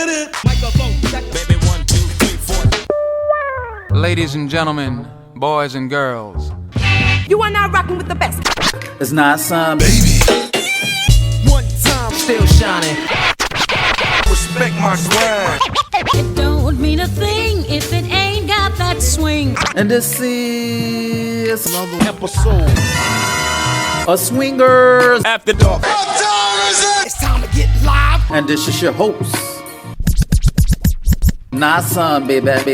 hit it. Microphone check. Baby, 1, 2, 3, 4. Ladies and gentlemen, boys and girls, you are now rocking with the best. It's not some Baby. One time. still shining. Respect my swag. It don't mean a thing if it ain't got that swing. and this is Another episode. a Swingers After dark. What time is it? It's time to get live. and this is your host. Not some baby. Let's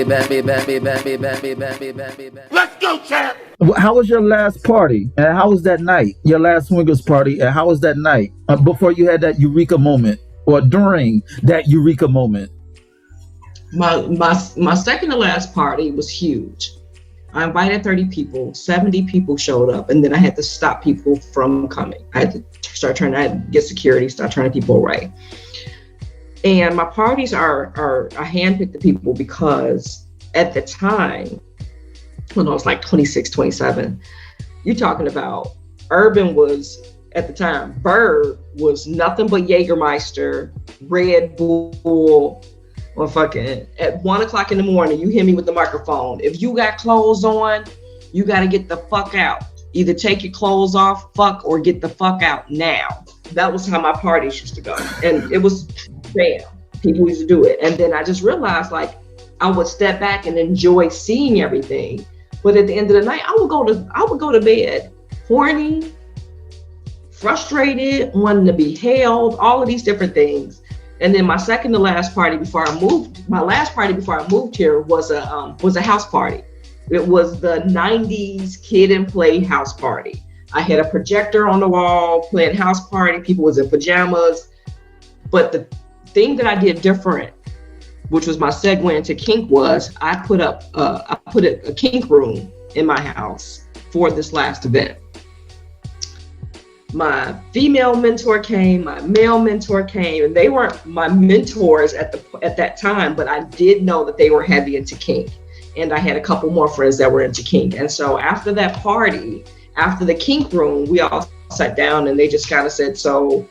go, champ. How was your last party? And how was that night? Your last swingers party? And how was that night? Before you had that eureka moment, or during that eureka moment? My second to last party was huge. I invited 30 people, 70 people showed up, and then I had to stop people from coming. I had to I had to get security, start turning people away. And my parties are I handpicked the people because at the time, when I was like 26, 27, you're talking about Urban was, at the time, Bird was nothing but Jägermeister, Red Bull, or fucking at 1 o'clock in the morning, you hear me with the microphone. If you got clothes on, you got to get the fuck out. Either take your clothes off, fuck, or get the fuck out now. That was how my parties used to go. And it was, bam, people used to do it. And then I just realized, like, I would step back and enjoy seeing everything. But at the end of the night, I would go to bed horny, frustrated, wanting to be held, all of these different things. And then my second to last party before I moved, my last party before I moved here was a house party. It was the 90s kid and play house party. I had a projector on the wall playing house party. People was in pajamas. But the thing that I did different, which was my segue into kink, was I put a kink room in my house for this last event. My female mentor came, my male mentor came, and they weren't my mentors at that time, but I did know that they were heavy into kink. And I had a couple more friends that were into kink. And so after that party, after the kink room, we all sat down and they just kind of said, so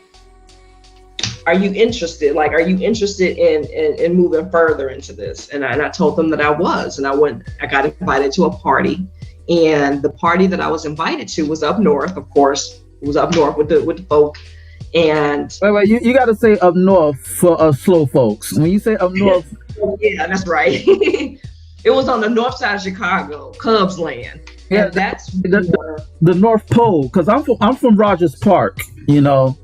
are you interested? Like, are you interested in moving further into this? And I told them that I was, and I got invited to a party, and the party that I was invited to was up north, of course. It was up north with the folk. And Wait, you got to say up north for slow folks. When you say up north, yeah, that's right. It was on the north side of Chicago, Cubs land. Yeah, and that's the North Pole. Because I'm from Rogers Park, you know.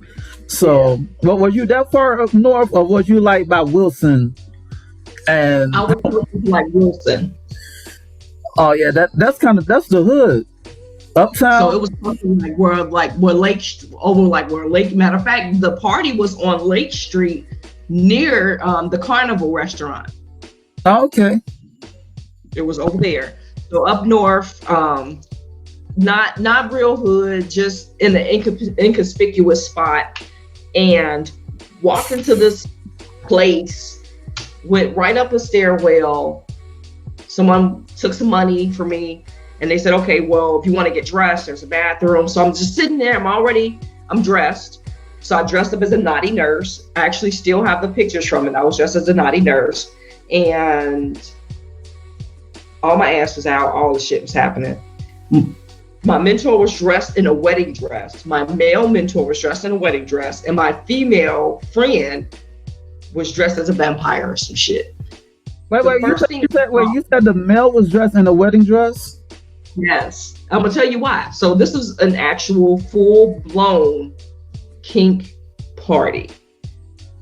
So, yeah. But were you that far up north, or was you like by Wilson? And I was like Wilson. Oh yeah, that's the hood. Uptown. So it was something like where Lake. Matter of fact, the party was on Lake Street near the Carnival restaurant. Oh, okay. It was over there. So up north, not real hood, just in an inconspicuous spot, and walked into this place, went right up a stairwell. Someone took some money for me. And they said, okay, well, if you want to get dressed, there's a bathroom. So I'm just sitting there. I'm dressed. So I dressed up as a naughty nurse. I actually still have the pictures from it. I was dressed as a naughty nurse. And all my ass was out. All the shit was happening. My mentor was dressed in a wedding dress. My male mentor was dressed in a wedding dress. And my female friend was dressed as a vampire or some shit. Wait, you said the male was dressed in a wedding dress? Yes, I'm gonna tell you why. So this is an actual full-blown kink party.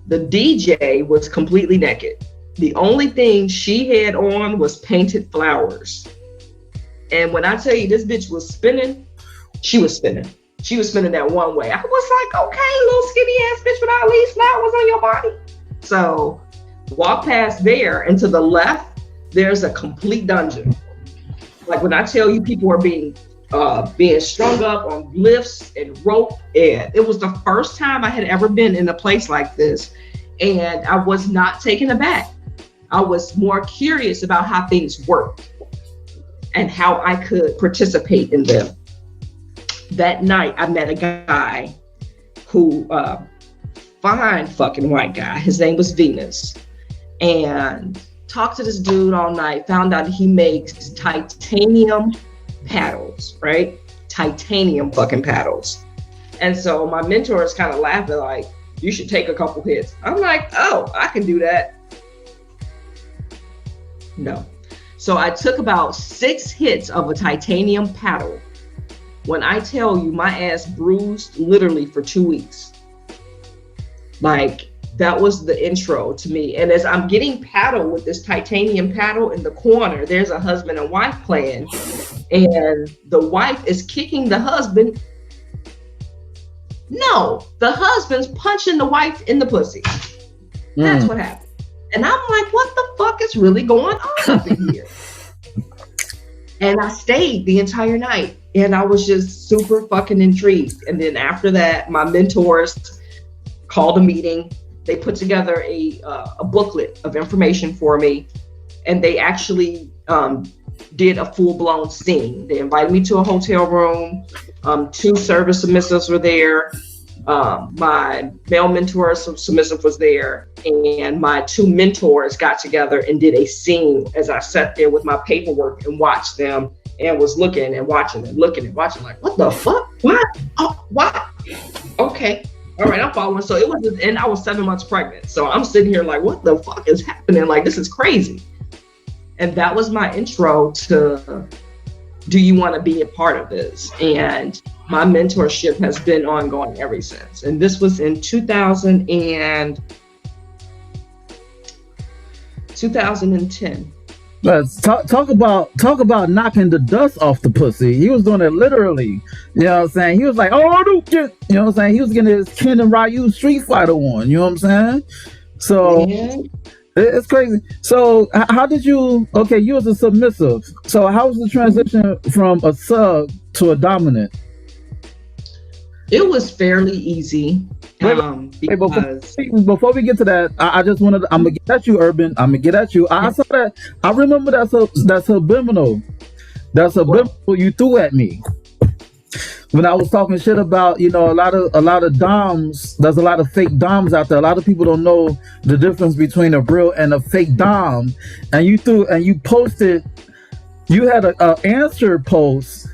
The DJ was completely naked. The only thing she had on was painted flowers. And when I tell you this bitch was spinning, she was spinning. She was spinning that one way. I was like, okay, little skinny ass bitch with all these flowers on your body. So walk past there, and to the left, there's a complete dungeon. Like when I tell you, people are being strung up on lifts and rope, and it was the first time I had ever been in a place like this, and I was not taken aback. I was more curious about how things worked and how I could participate in them. That night, I met a guy who, fine fucking white guy. His name was Venus. and talked to this dude all night, found out he makes titanium paddles, right? Titanium fucking paddles. And so my mentor is kind of laughing like, you should take a couple hits. I'm like, oh, I can do that. No. So I took about 6 hits of a titanium paddle. When I tell you, my ass bruised literally for 2 weeks. Like, that was the intro to me. And as I'm getting paddle with this titanium paddle in the corner, there's a husband and wife playing. And the wife is kicking the husband. No, the husband's punching the wife in the pussy. That's what happened. And I'm like, what the fuck is really going on up in here? And I stayed the entire night. And I was just super fucking intrigued. And then after that, my mentors called a meeting. They put together a booklet of information for me. And they actually did a full-blown scene. They invited me to a hotel room. 2 service submissives were there. My male mentor submissive was there, and my 2 mentors got together and did a scene as I sat there with my paperwork and watched them and was looking and watching and looking and watching like, what the fuck? What? Oh, what? Okay. All right, I'm following. So it was, and I was 7 months pregnant. So I'm sitting here like, what the fuck is happening? Like, this is crazy. And that was my intro to, do you want to be a part of this? And my mentorship has been ongoing ever since. And this was in 2010. Let's talk about knocking the dust off the pussy. He was doing it literally. You know what I'm saying? He was like, oh, don't get, you know what I'm saying? He was getting his Ken and Ryu Street Fighter on. You know what I'm saying? So it's crazy. So how did you, okay, you was a submissive. So how was the transition from a sub to a dominant? It was fairly easy. Because before we get to that, I just wanted, I'm gonna get at you, Urban. I'm gonna get at you. I saw that. I remember that's subliminal. That's subliminal you threw at me when I was talking shit about, you know, a lot of doms. There's a lot of fake doms out there. A lot of people don't know the difference between a real and a fake dom. And you posted. You had a answer post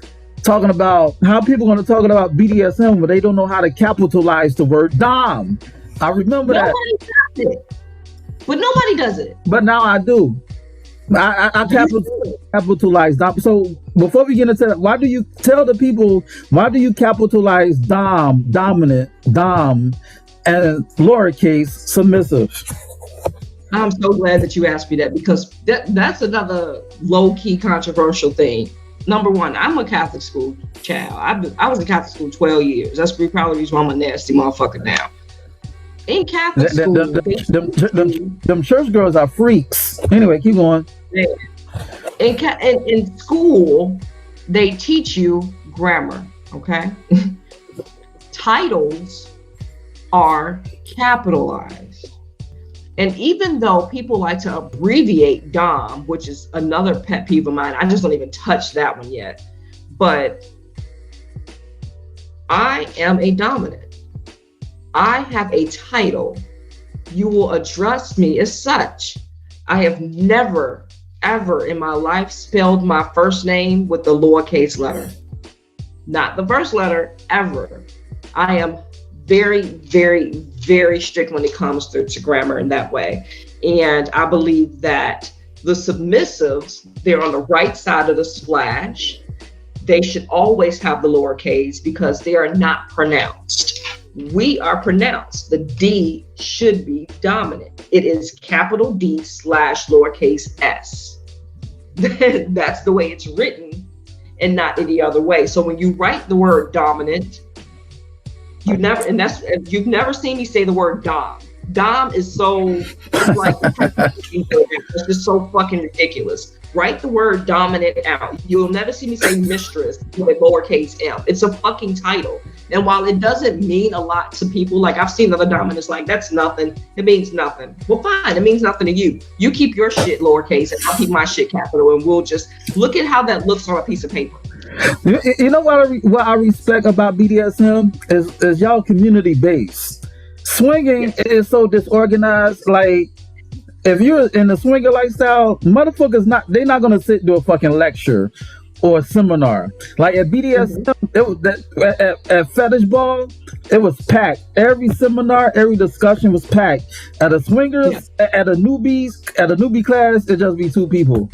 talking about how people are going to talk about BDSM, but they don't know how to capitalize the word dom. I remember that. But nobody does it. But now I do. I capitalize dom. So before we get into that, why do you tell the people, why do you capitalize dom, dominant, dom, and lowercase submissive? I'm so glad that you asked me that, because that's another low-key controversial thing. Number one, I'm a Catholic school child. I was in Catholic school 12 years. That's probably the reason why I'm a nasty motherfucker now. In Catholic school, them church girls are freaks. Anyway, keep going. In school, they teach you grammar, okay? Titles are capitalized. And even though people like to abbreviate DOM, which is another pet peeve of mine, I just don't even touch that one yet. But I am a dominant. I have a title. You will address me as such. I have never, ever in my life spelled my first name with the lowercase letter. Not the first letter, ever. I am very, very, very strict when it comes to grammar in that way. And I believe that the submissives, they're on the right side of the splash. They should always have the lowercase because they are not pronounced. We are pronounced. The D should be dominant. It is capital D / lowercase s. That's the way it's written and not any other way. So when you write the word dominant, you've never seen me say the word dom. Dom is so like it's just so fucking ridiculous. Write the word dominant out. You'll never see me say mistress with lowercase m. It's a fucking title. And while it doesn't mean a lot to people, like I've seen other dominants like, that's nothing. It means nothing. Well, fine. It means nothing to you. You keep your shit lowercase and I'll keep my shit capital, and we'll just look at how that looks on a piece of paper. You know what I respect about BDSM is y'all community based. Swinging is so disorganized. Like if you're in the swinger lifestyle, motherfuckers they're not gonna sit do a fucking lecture or a seminar. Like at BDSM, it was at Fetish Ball, it was packed. Every seminar, every discussion was packed. At a swingers, at a newbie class, it just be 2 people.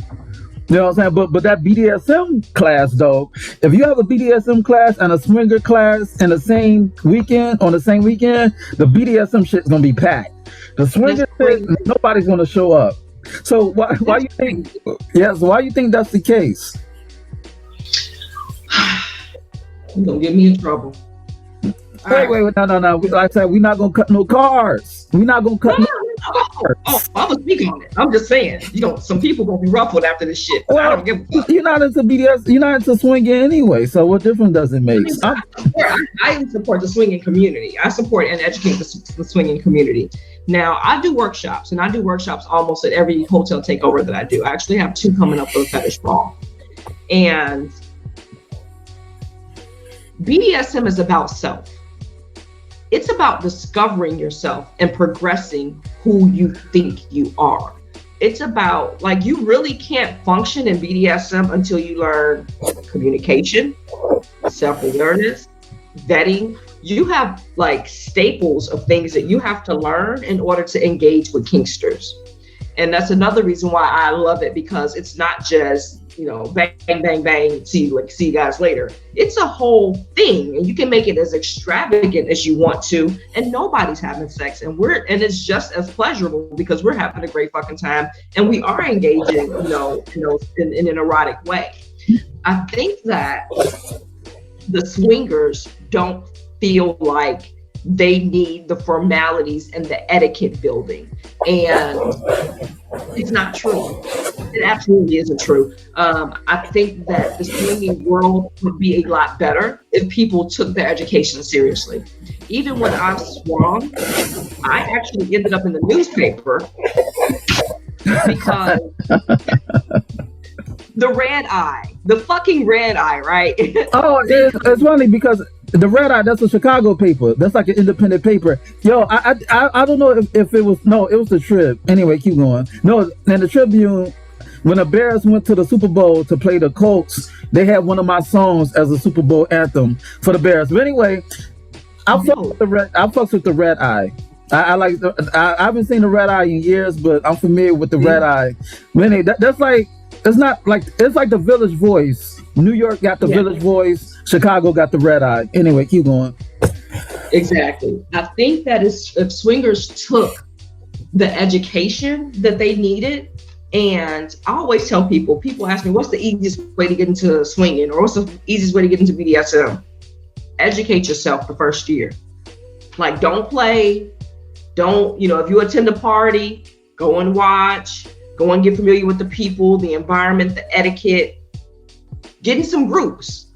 You know what I'm saying? But that BDSM class though, if you have a BDSM class and a swinger class in the same weekend, the BDSM shit's gonna be packed. The swinger shit, nobody's gonna show up. So why you think? Yes, why you think that's the case? You're gonna get me in trouble. Wait, no. Like I said, we're not gonna cut no cards. We're not gonna cut no cards. Oh, I'm gonna speak on it. I'm just saying, some people gonna be ruffled after this shit. Well, I don't give a fuck. You're not into BDS. You're not into swinging anyway. So what difference does it make? I support the swinging community. I support and educate the swinging community. Now, I do workshops, and I do workshops almost at every hotel takeover that I do. I actually have 2 coming up for the Fetish Ball. And BDSM is about self. It's about discovering yourself and progressing who you think you are. It's about, like, you really can't function in BDSM until you learn communication, self-awareness, vetting. You have like staples of things that you have to learn in order to engage with kinksters. And that's another reason why I love it, because it's not just, bang, bang, bang, see you guys later. It's a whole thing, and you can make it as extravagant as you want to, and nobody's having sex, and it's just as pleasurable because we're having a great fucking time, and we are engaging, in an erotic way. I think that the swingers don't feel like they need the formalities and the etiquette building. And it's not true. It absolutely isn't true. I think that the swinging world would be a lot better if people took their education seriously. Even when I swung, I actually ended up in the newspaper because the fucking red eye, right? Oh, it's funny because the Red Eye, that's a Chicago paper. That's like an independent paper. Yo, I don't know if it was, no, it was the Trib. Anyway, keep going. No, and the Tribune, when the Bears went to the Super Bowl to play the Colts, they had one of my songs as a Super Bowl anthem for the Bears. But anyway, I fucks with the Red Eye. I haven't seen the Red Eye in years, but I'm familiar with the Red Eye. But anyway, that's like, it's like the Village Voice. New York got the Village Voice. Chicago got the Red Eye. Anyway, keep going. Exactly. I think that if swingers took the education that they needed, and I always tell people ask me, what's the easiest way to get into swinging, or what's the easiest way to get into BDSM? Educate yourself the first year. Like, don't play. Don't, if you attend a party, go and watch. Go and get familiar with the people, the environment, the etiquette. Get in some groups.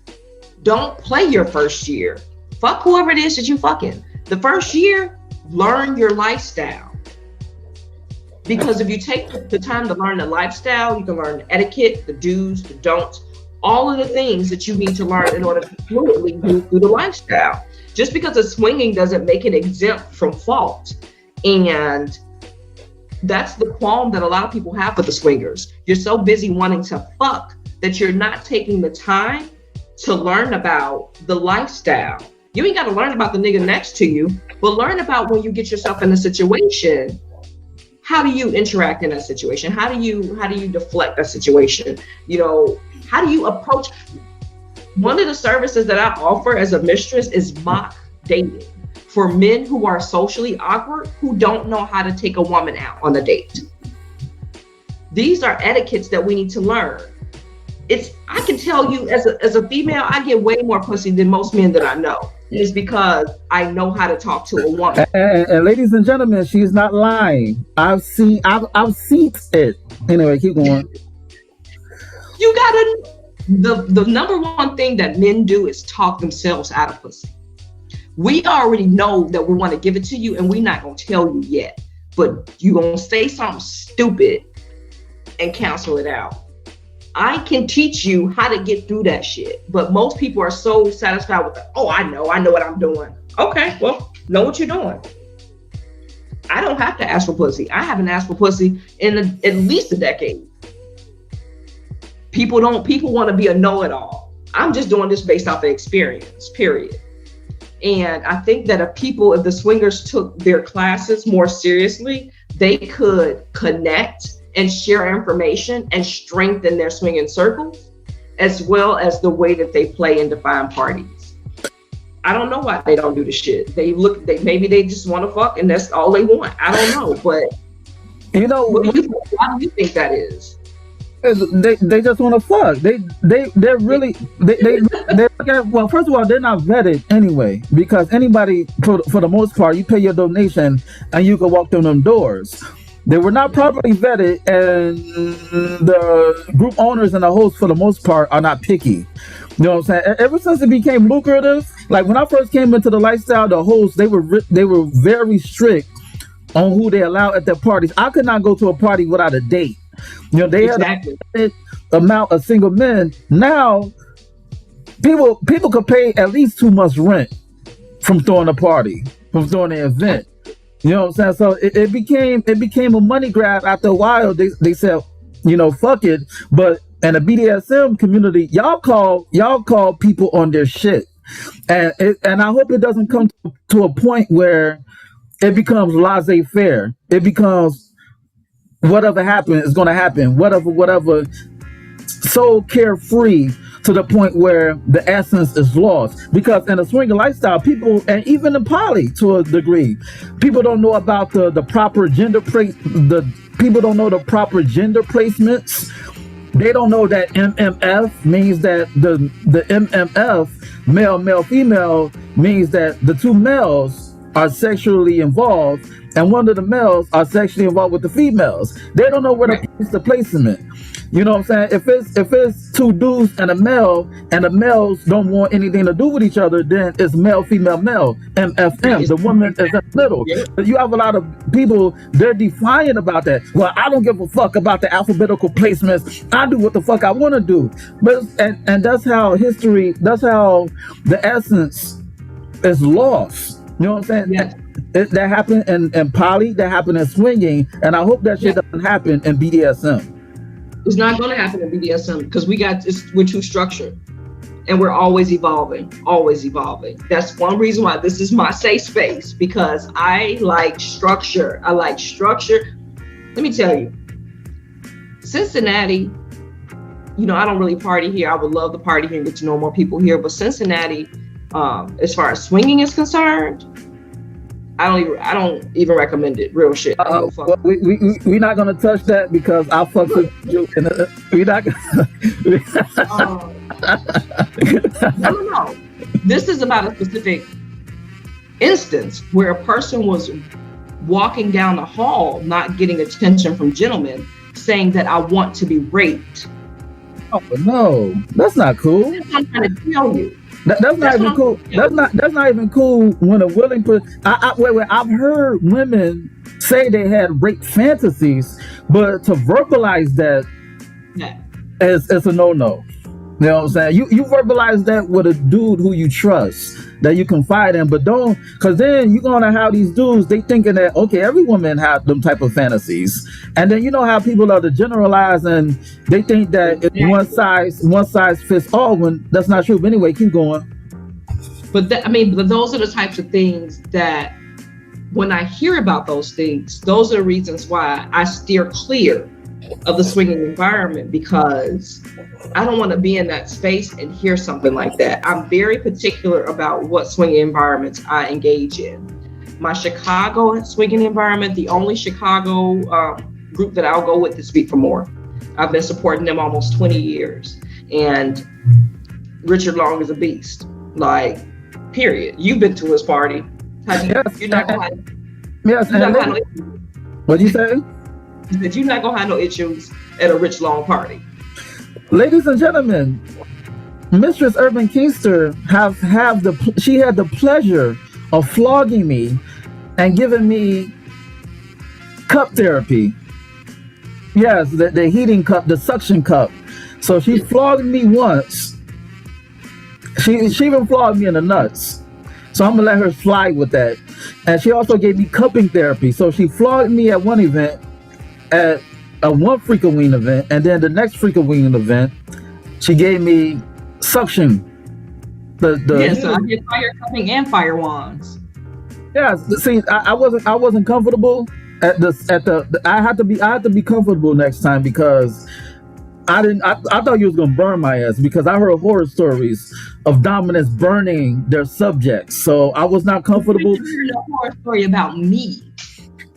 Don't play your first year. Fuck whoever it is that you fucking. The first year, learn your lifestyle. Because if you take the time to learn the lifestyle, you can learn the etiquette, the do's, the don'ts, all of the things that you need to learn in order to fluidly move through the lifestyle. Just because it's swinging doesn't make it exempt from fault. And that's the qualm that a lot of people have with the swingers. You're so busy wanting to fuck that you're not taking the time to learn about the lifestyle. You ain't got to learn about the nigga next to you, but learn about when you get yourself in a situation. How do you interact in that situation? How do you deflect that situation? How do you approach? One of the services that I offer as a mistress is mock dating for men who are socially awkward, who don't know how to take a woman out on a date. These are etiquettes that we need to learn. I can tell you as a female, I get way more pussy than most men that I know. It's because I know how to talk to a woman. And ladies and gentlemen, she's not lying. I've seen it. Anyway, keep going. You gotta, the number one thing that men do is talk themselves out of pussy. We already know that we want to give it to you, and we're not gonna tell you yet, but you gonna say something stupid and cancel it out. I can teach you how to get through that shit, but most people are so satisfied with I know what I'm doing. Okay, well, know what you're doing. I don't have to ask for pussy. I haven't asked for pussy in at least a decade. People want to be a know-it-all. I'm just doing this based off of experience, period. And I think that if the swingers took their classes more seriously, they could connect and share information and strengthen their swinging circles, as well as the way that they play and define parties. I don't know why they don't do the shit. Maybe they just want to fuck and that's all they want. I don't know, but why do you think that is? They just want to fuck. They're really well, first of all, they're not vetted anyway, because anybody for the most part, you pay your donation and you can walk through them doors. They were not properly vetted, and the group owners and the hosts for the most part are not picky. You know what I'm saying? Ever since it became lucrative, like when I first came into the lifestyle, the hosts they were very strict on who they allowed at their parties. I could not go to a party without a date. You know, they had a amount of single men. Now, people could pay at least 2 months rent from throwing a party, from throwing an event. You know what I'm saying? So it became a money grab. After a while, they said, fuck it. But in the BDSM community, y'all call people on their shit, and I hope it doesn't come to a point where it becomes laissez-faire. It becomes whatever happens is going to happen. Whatever. So carefree to the point where the essence is lost. Because in a swinger lifestyle, people, and even in poly to a degree, people don't know about the proper gender people don't know the proper gender placements. They don't know that MMF means that the MMF, male, female, means that the two males are sexually involved and one of the males are sexually involved with the females. They don't know where to place the placement. You know what I'm saying? If it's two dudes and a male, and the males don't want anything to do with each other, then it's male, female, male, MFM. The woman is in the middle. But you have a lot of people, they're defiant about that. Well, I don't give a fuck about the alphabetical placements. I do what the fuck I want to do. But and that's how the essence is lost. You know what I'm saying? Yeah. That happened in poly, that happened in swinging, and I hope that shit doesn't happen in BDSM. It's not going to happen in BDSM because we're too structured, and we're always evolving. That's one reason why this is my safe space, because I like structure. Let me tell you, Cincinnati, I don't really party here. I would love to party here and get to know more people here, but Cincinnati, as far as swinging is concerned, I don't even recommend it. Real shit. Well, we're not gonna touch that because I'll fuck with you. We're not gonna. No. This is about a specific instance where a person was walking down the hall, not getting attention from gentlemen, saying that I want to be raped. Oh no, that's not cool. That's what I'm trying to tell you. That's not even cool. That's not even cool when a willing person. I've heard women say they had rape fantasies, but to verbalize that is a no-no. You know what I'm saying? You verbalize that with a dude who you trust, that you confide in, but don't, because then you're gonna have these dudes, they thinking that, okay, every woman have them type of fantasies. And then you know how people are to generalize and they think that it's one size fits all, when that's not true. But anyway, keep going. But those are the types of things that when I hear about those things, those are the reasons why I steer clear of the swinging environment, because I don't want to be in that space and hear something like that. I'm very particular about what swinging environments I engage in. My Chicago swinging environment, the only Chicago group that I'll go with is Speak for More. I've been supporting them almost 20 years. And Richard Long is a beast. Like, period. You've been to his party. You're not going to What'd you say? That you're not gonna have no issues at a Rich Long party. Ladies and gentlemen, Mistress Urban Kinkster she had the pleasure of flogging me and giving me cup therapy. Yes, the heating cup, the suction cup. So she flogged me once. She even flogged me in the nuts. So I'm gonna let her slide with that. And she also gave me cupping therapy. So she flogged me at one event, at a one Freakoween event, and then the next Freakoween event, she gave me suction. So I did fire cupping and fire wands. Yeah, see, I wasn't comfortable at the. I had to be comfortable next time because I thought you was gonna burn my ass because I heard horror stories of dominants burning their subjects. So I was not comfortable. I heard a horror story about me.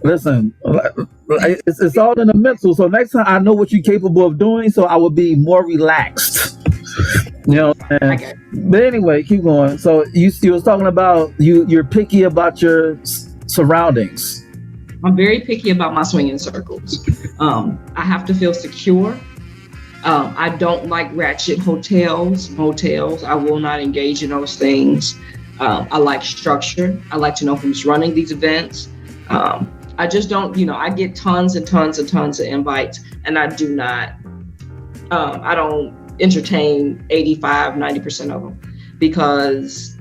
Listen, it's all in the mental. So next time I know what you're capable of doing, so I will be more relaxed. You know, Okay. But anyway, keep going. So you was talking about you're picky about your surroundings. I'm very picky about my swinging circles. I have to feel secure. I don't like ratchet motels. I will not engage in those things. I like structure. I like to know who's running these events. I just don't, I get tons and tons and tons of invites, and I do not, I don't entertain 85-90% of them, because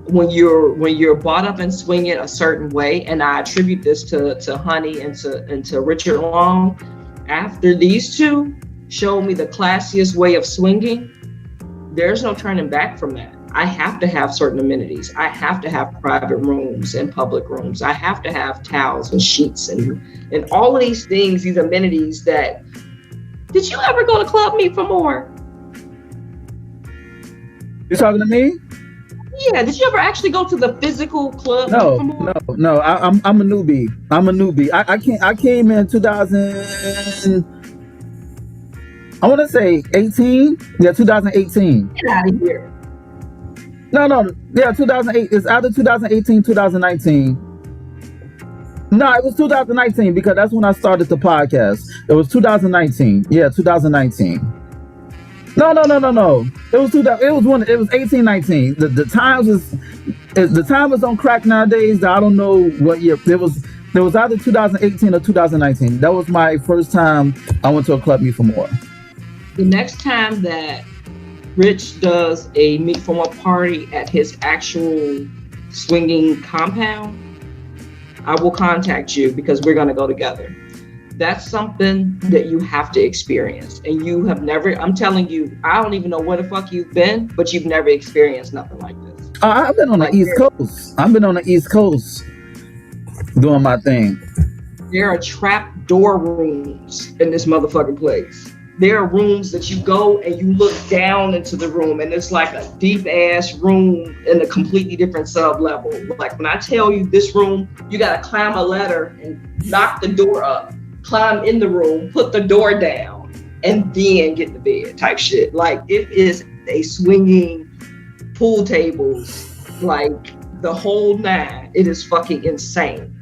when you're brought up and swinging a certain way, and I attribute this to Honey and to Richard Long, after these two showed me the classiest way of swinging, there's no turning back from that. I have to have certain amenities. I have to have private rooms and public rooms. I have to have towels and sheets and all of these things, these amenities that, did you ever go to Club Meet for More? You talking to me? Yeah, did you ever actually go to the physical club? No. I'm a newbie. I came in 2000. I want to say 18. Yeah, 2018. Get out of here. No. Yeah, 2008. It's either 2018, 2019. No, it was 2019 because that's when I started the podcast. It was 2019. Yeah, 2019. No. It was 18, 19. The time is on crack nowadays. I don't know what year. There was either 2018 or 2019. That was my first time I went to a Club Meet for More. The next time that Rich does a Meet for More party at his actual swinging compound, I will contact you because we're going to go together. That's something that you have to experience. And you have never, I'm telling you, I don't even know where the fuck you've been, but you've never experienced nothing like this. I've been on the East Coast. I've been on the East Coast doing my thing. There are trap door rooms in this motherfucking place. There are rooms that you go and you look down into the room and it's like a deep ass room in a completely different sub level. Like when I tell you this room, you gotta climb a ladder and knock the door up, climb in the room, put the door down, and then get the bed type shit. Like it is a swinging pool tables, like the whole nine. It is fucking insane.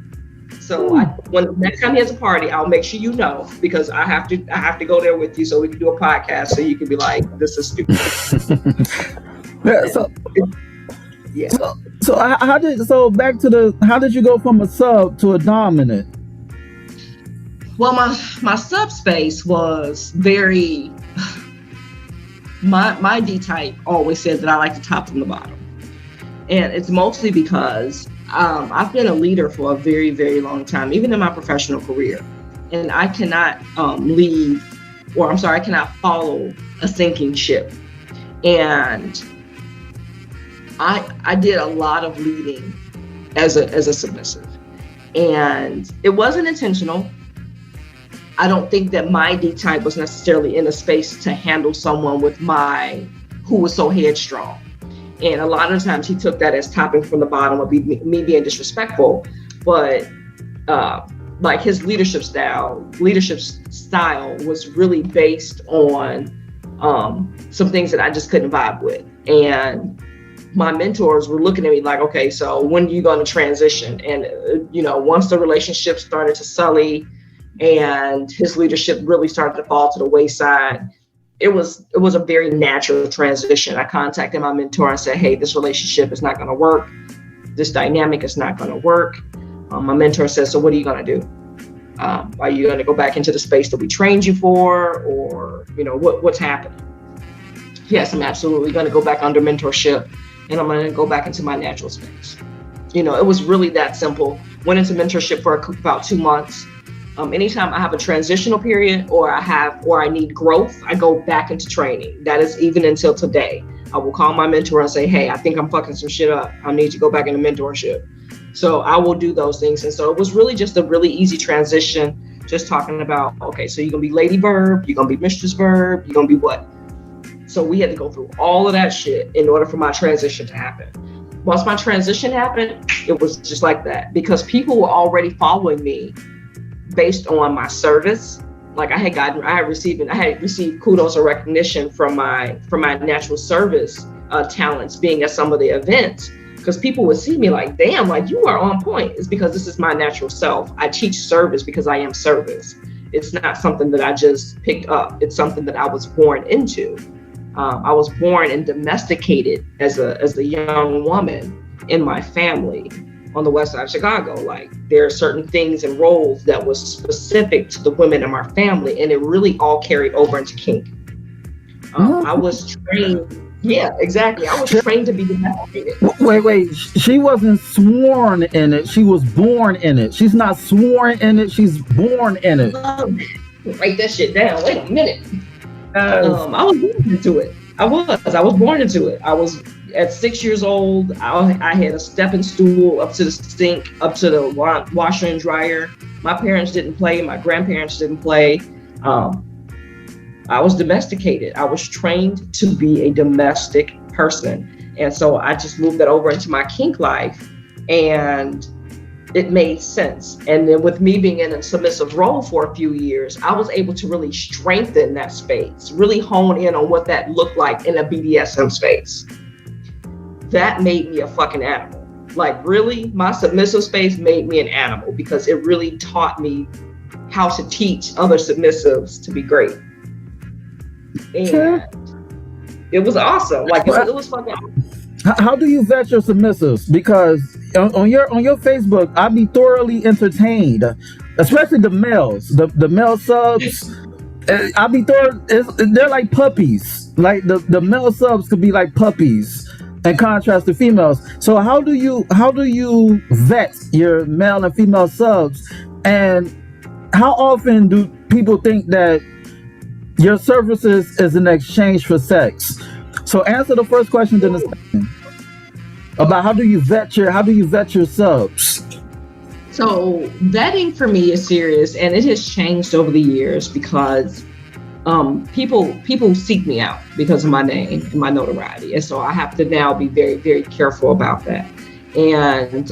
So when next time he has a party, I'll make sure you know, because I have to go there with you so we can do a podcast so you can be like, this is stupid. How did you go from a sub to a dominant? Well, my subspace was very, my D-type always said that I like the top from the bottom. And it's mostly because I've been a leader for a very, very long time, even in my professional career. And I cannot I cannot follow a sinking ship. And I did a lot of leading as a submissive. And it wasn't intentional. I don't think that my D-type was necessarily in a space to handle someone who was so headstrong. And a lot of times he took that as topping from the bottom of me being disrespectful. But like his leadership style was really based on some things that I just couldn't vibe with. And my mentors were looking at me like, okay, so when are you going to transition? And, once the relationship started to sully and his leadership really started to fall to the wayside, it was a very natural transition. I contacted my mentor and said, hey, this relationship is not going to work. This dynamic is not going to work. My mentor said, so what are you going to do? Are you going to go back into the space that we trained you for? Or, what's happening? Yes, I'm absolutely going to go back under mentorship, and I'm going to go back into my natural space. It was really that simple. Went into mentorship for about 2 months. Anytime I have a transitional period or I need growth, I go back into training. That is even until today. I will call my mentor and say, hey, I think I'm fucking some shit up. I need to go back into mentorship. So I will do those things. And so it was really just a really easy transition, just talking about, okay, so you're going to be Lady Verb, you're going to be Mistress Verb, you're going to be what? So we had to go through all of that shit in order for my transition to happen. Once my transition happened, it was just like that, because people were already following me based on my service. Like I had received kudos or recognition from my natural service talents being at some of the events, because people would see me like, damn, like you are on point. It's because this is my natural self. I teach service because I am service. It's not something that I just picked up. It's something that I was born into. I was born and domesticated as a young woman in my family on the west side of Chicago. Like there are certain things and roles that was specific to the women in my family, and it really all carried over into kink. I was trained. Yeah, exactly. I was trained to be domesticated. Wait. She wasn't sworn in it. She was born in it. She's not sworn in it. She's born in it. Write that shit down. Wait a minute. I was born into it. I was born into it. I was at 6 years old. I had a stepping stool up to the sink, up to the washer and dryer. My parents didn't play. My grandparents didn't play. I was domesticated. I was trained to be a domestic person. And so I just moved that over into my kink life, and it made sense. And then with me being in a submissive role for a few years, I was able to really strengthen that space, really hone in on what that looked like in a BDSM space. That made me a fucking animal. Like really, my submissive space made me an animal, because it really taught me how to teach other submissives to be great. And it was awesome. Like it was fucking awesome. How do you vet your submissives? Because on your Facebook, I'd be thoroughly entertained, especially the males, the male subs. I'd be they're like puppies. Like the male subs could be like puppies, in contrast to females. So how do you vet your male and female subs? And how often do people think that your services is in exchange for sex? So answer the first question, then the second. About how do you vet your subs? So vetting for me is serious, and it has changed over the years, because people seek me out because of my name and my notoriety, and so I have to now be very, very careful about that. And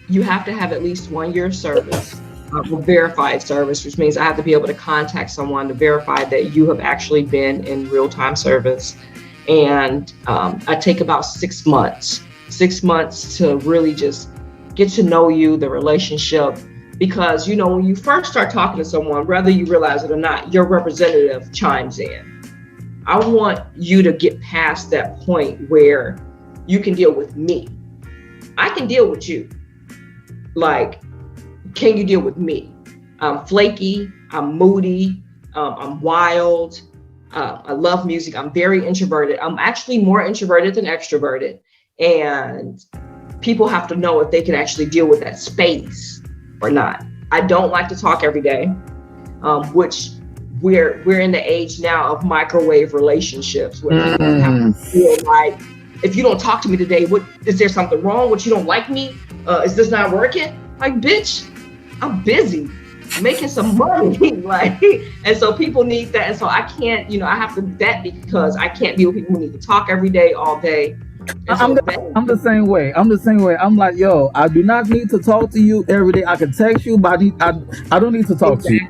you have to have at least 1 year service, verified service, which means I have to be able to contact someone to verify that you have actually been in real-time service. And I take about 6 months to really just get to know you, the relationship, because when you first start talking to someone, whether you realize it or not, your representative chimes in. I want you to get past that point where you can deal with me. I can deal with you. Like, can you deal with me? I'm flaky, I'm moody, I'm wild, I love music, I'm very introverted. I'm actually more introverted than extroverted. And people have to know if they can actually deal with that space or not. I don't like to talk every day, which we're in the age now of microwave relationships, where people have to feel like, if you don't talk to me today, what is there something wrong? What, you don't like me? Is this not working? Like, bitch, I'm busy making some money. Like, and so people need that. And so I can't, I have to vet, because I can't be with people who need to talk every day, all day. I'm the same way. I'm like, yo, I do not need to talk to you every day. I can text you, but I don't need to talk to you.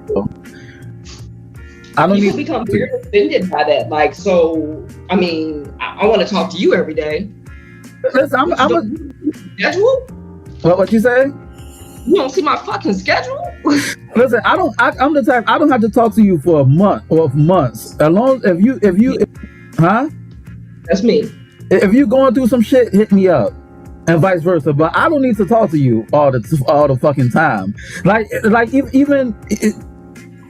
I don't People become very offended by that. Like, so, I mean, I want to talk to you every day. Listen, I'm a schedule. What you say? You don't see my fucking schedule? Listen, I'm the type, I don't have to talk to you for a month or months. As long if you, huh? That's me. If you're going through some shit, hit me up, and vice versa. But I don't need to talk to you all the fucking time. Like even.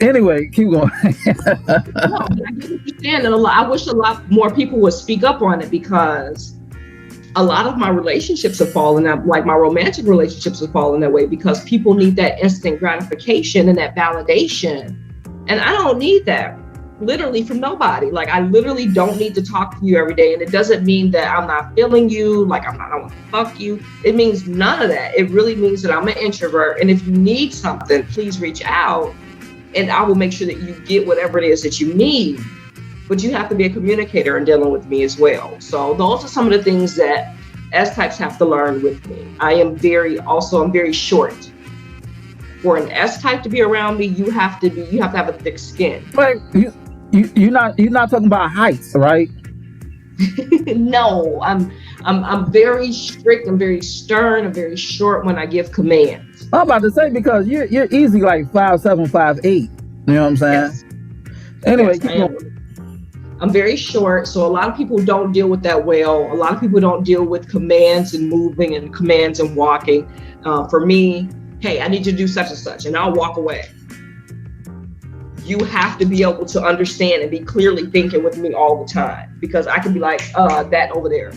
Anyway, keep going. No, I understand it a lot. I wish a lot more people would speak up on it, because a lot of my relationships have fallen out, like my romantic relationships have fallen that way because people need that instant gratification and that validation. And I don't need that literally from nobody. Like I literally don't need to talk to you every day. And it doesn't mean that I'm not feeling you, like I don't want to fuck you. It means none of that. It really means that I'm an introvert. And if you need something, please reach out and I will make sure that you get whatever it is that you need. But you have to be a communicator in dealing with me as well. So those are some of the things that S-types have to learn with me. I'm very short. For an S-type to be around me, you have to have a thick skin. Like you're not talking about heights, right? No, I'm very strict, I'm very stern, I'm very short when I give commands. I'm about to say because you're easy like 5'7", 5'8". You know what I'm saying? Yes. Anyway, yes, I'm very short, so a lot of people don't deal with that well. A lot of people don't deal with commands and moving and commands and walking. For me, hey, I need you to do such and such, and I'll walk away. You have to be able to understand and be clearly thinking with me all the time, because I can be like, that over there.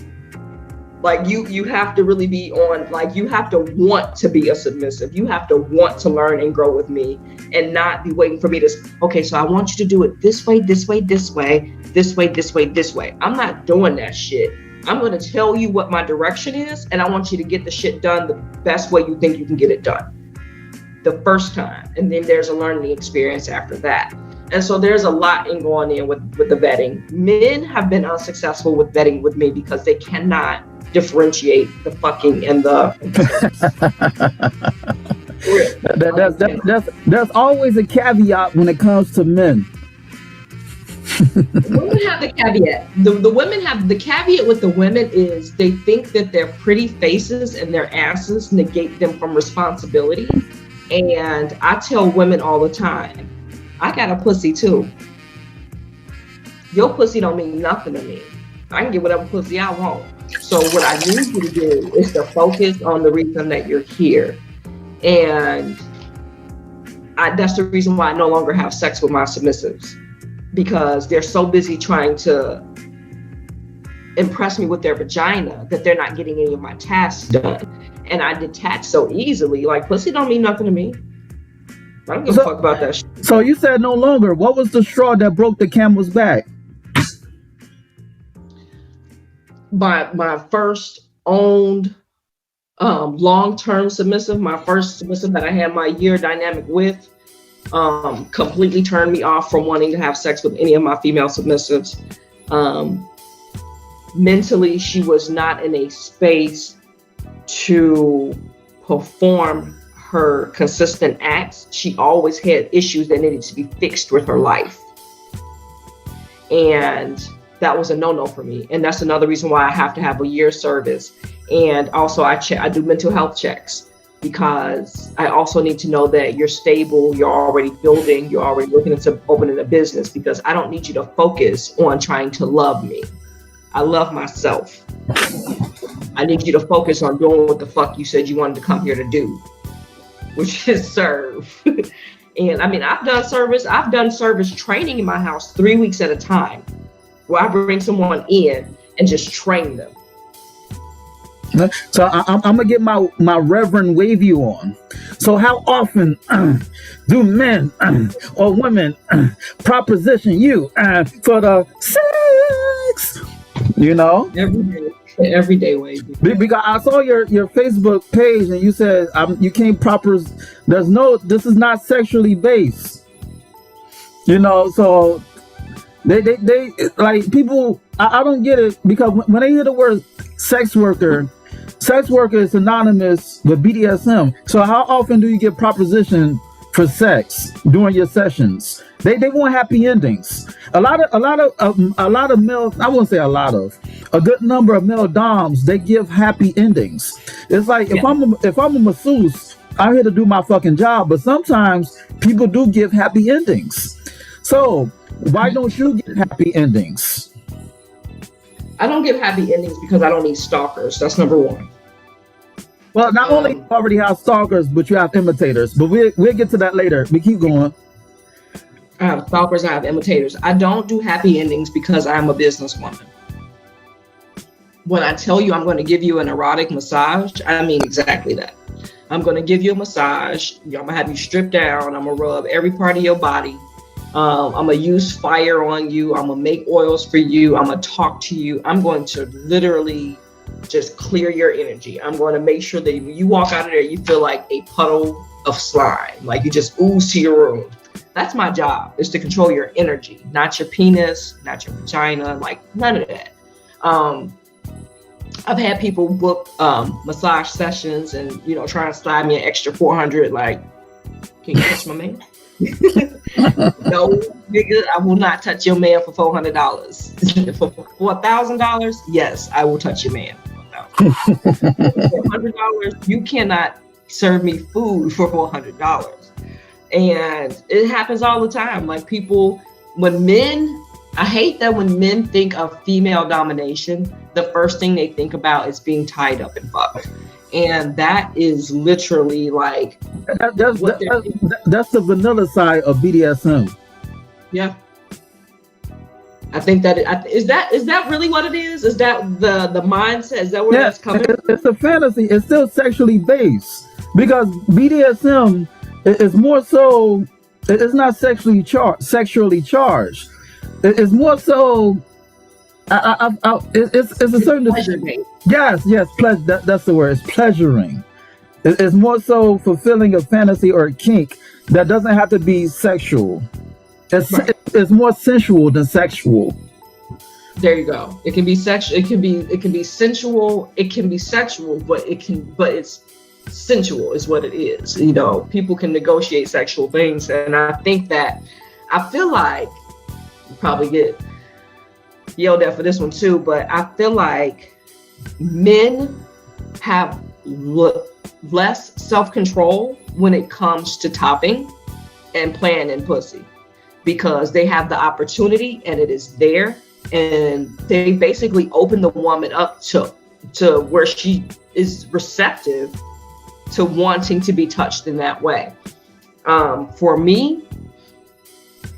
Like you have to really be on, like you have to want to be a submissive. You have to want to learn and grow with me and not be waiting for me to, okay, so I want you to do it this way, this way, this way, this way, this way, this way. I'm not doing that shit. I'm going to tell you what my direction is, and I want you to get the shit done the best way you think you can get it done the first time. And then there's a learning experience after that. And so there's a lot in going in with the vetting. Men have been unsuccessful with vetting with me because they cannot differentiate the fucking and the There's always a caveat when it comes to men. Women have the caveat. The women have the caveat with the women is they think that their pretty faces and their asses negate them from responsibility. And I tell women all the time, I got a pussy too. Your pussy don't mean nothing to me. I can get whatever pussy I want. So what I need you to do is to focus on the reason that you're here. And that's the reason why I no longer have sex with my submissives, because they're so busy trying to impress me with their vagina that they're not getting any of my tasks done. And I detach so easily. Like, pussy don't mean nothing to me. I don't give a fuck about that shit. So you said no longer. What was the straw that broke the camel's back? My first owned long-term submissive, my first submissive that I had my year dynamic with, completely turned me off from wanting to have sex with any of my female submissives. Mentally, she was not in a space to perform her consistent acts. She always had issues that needed to be fixed with her life. And that was a no-no for me. And that's another reason why I have to have a year service. And also I do mental health checks, because I also need to know that you're stable, you're already building, you're already looking into opening a business, because I don't need you to focus on trying to love me. I love myself. I need you to focus on doing what the fuck you said you wanted to come here to do, which is serve. And I mean, I've done service training in my house 3 weeks at a time, where I bring someone in and just train them. So I'm gonna get my Reverend Wavy on. So how often do men or women proposition you for the sex? You know, every day, Wavy. Because I saw your Facebook page and you said you can't this is not sexually based. You know, so they like people. I don't get it, because when they hear the word sex worker is synonymous with BDSM. So how often do you get proposition for sex during your sessions? They want happy endings. A lot of male, I wouldn't say a good number of male doms, they give happy endings. It's like, if I'm a masseuse, I'm here to do my fucking job, but sometimes people do give happy endings. So why don't you get happy endings? I don't give happy endings because I don't need stalkers. That's number one. Well, not only you already have stalkers, but you have imitators. But we'll get to that later. We keep going. I have stalkers, I have imitators. I don't do happy endings because I'm a businesswoman. when I tell you I'm going to give you an erotic massage, I mean exactly that. I'm going to give you a massage. I'm going to have you strip down. I'm going to rub every part of your body. I'm going to use fire on you. I'm going to make oils for you. I'm going to talk to you. I'm going to literally just clear your energy. I'm going to make sure that when you walk out of there, you feel like a puddle of slime, like you just ooze to your room. That's my job, is to control your energy, not your penis, not your vagina, like none of that. I've had people book massage sessions and, try to slide me an extra $400, like, can you touch my man? No, nigga, I will not touch your man for $400. For $1,000, yes, I will touch your man for $100. You cannot serve me food for $400. And it happens all the time. Like I hate that when men think of female domination, the first thing they think about is being tied up and fucked. And that is literally like that's the vanilla side of BDSM. Yeah, I think that is that really what it is? Is that the mindset? Is that where that's coming? It's a fantasy. It's still sexually based because BDSM is more so. It's not sexually charged. It's more so. It's a certain pleasure based. Yes, pleasure. That's the word. It's pleasuring. It's more so fulfilling a fantasy or a kink that doesn't have to be sexual. It's more sensual than sexual. There you go. It can be sexual. It can be sensual. It can be sexual, but it's sensual is what it is. People can negotiate sexual things, and I feel like you probably get yelled at for this one too, but I feel like men have less self-control when it comes to topping and playing in pussy, because they have the opportunity and it is there, and they basically open the woman up to where she is receptive to wanting to be touched in that way. For me,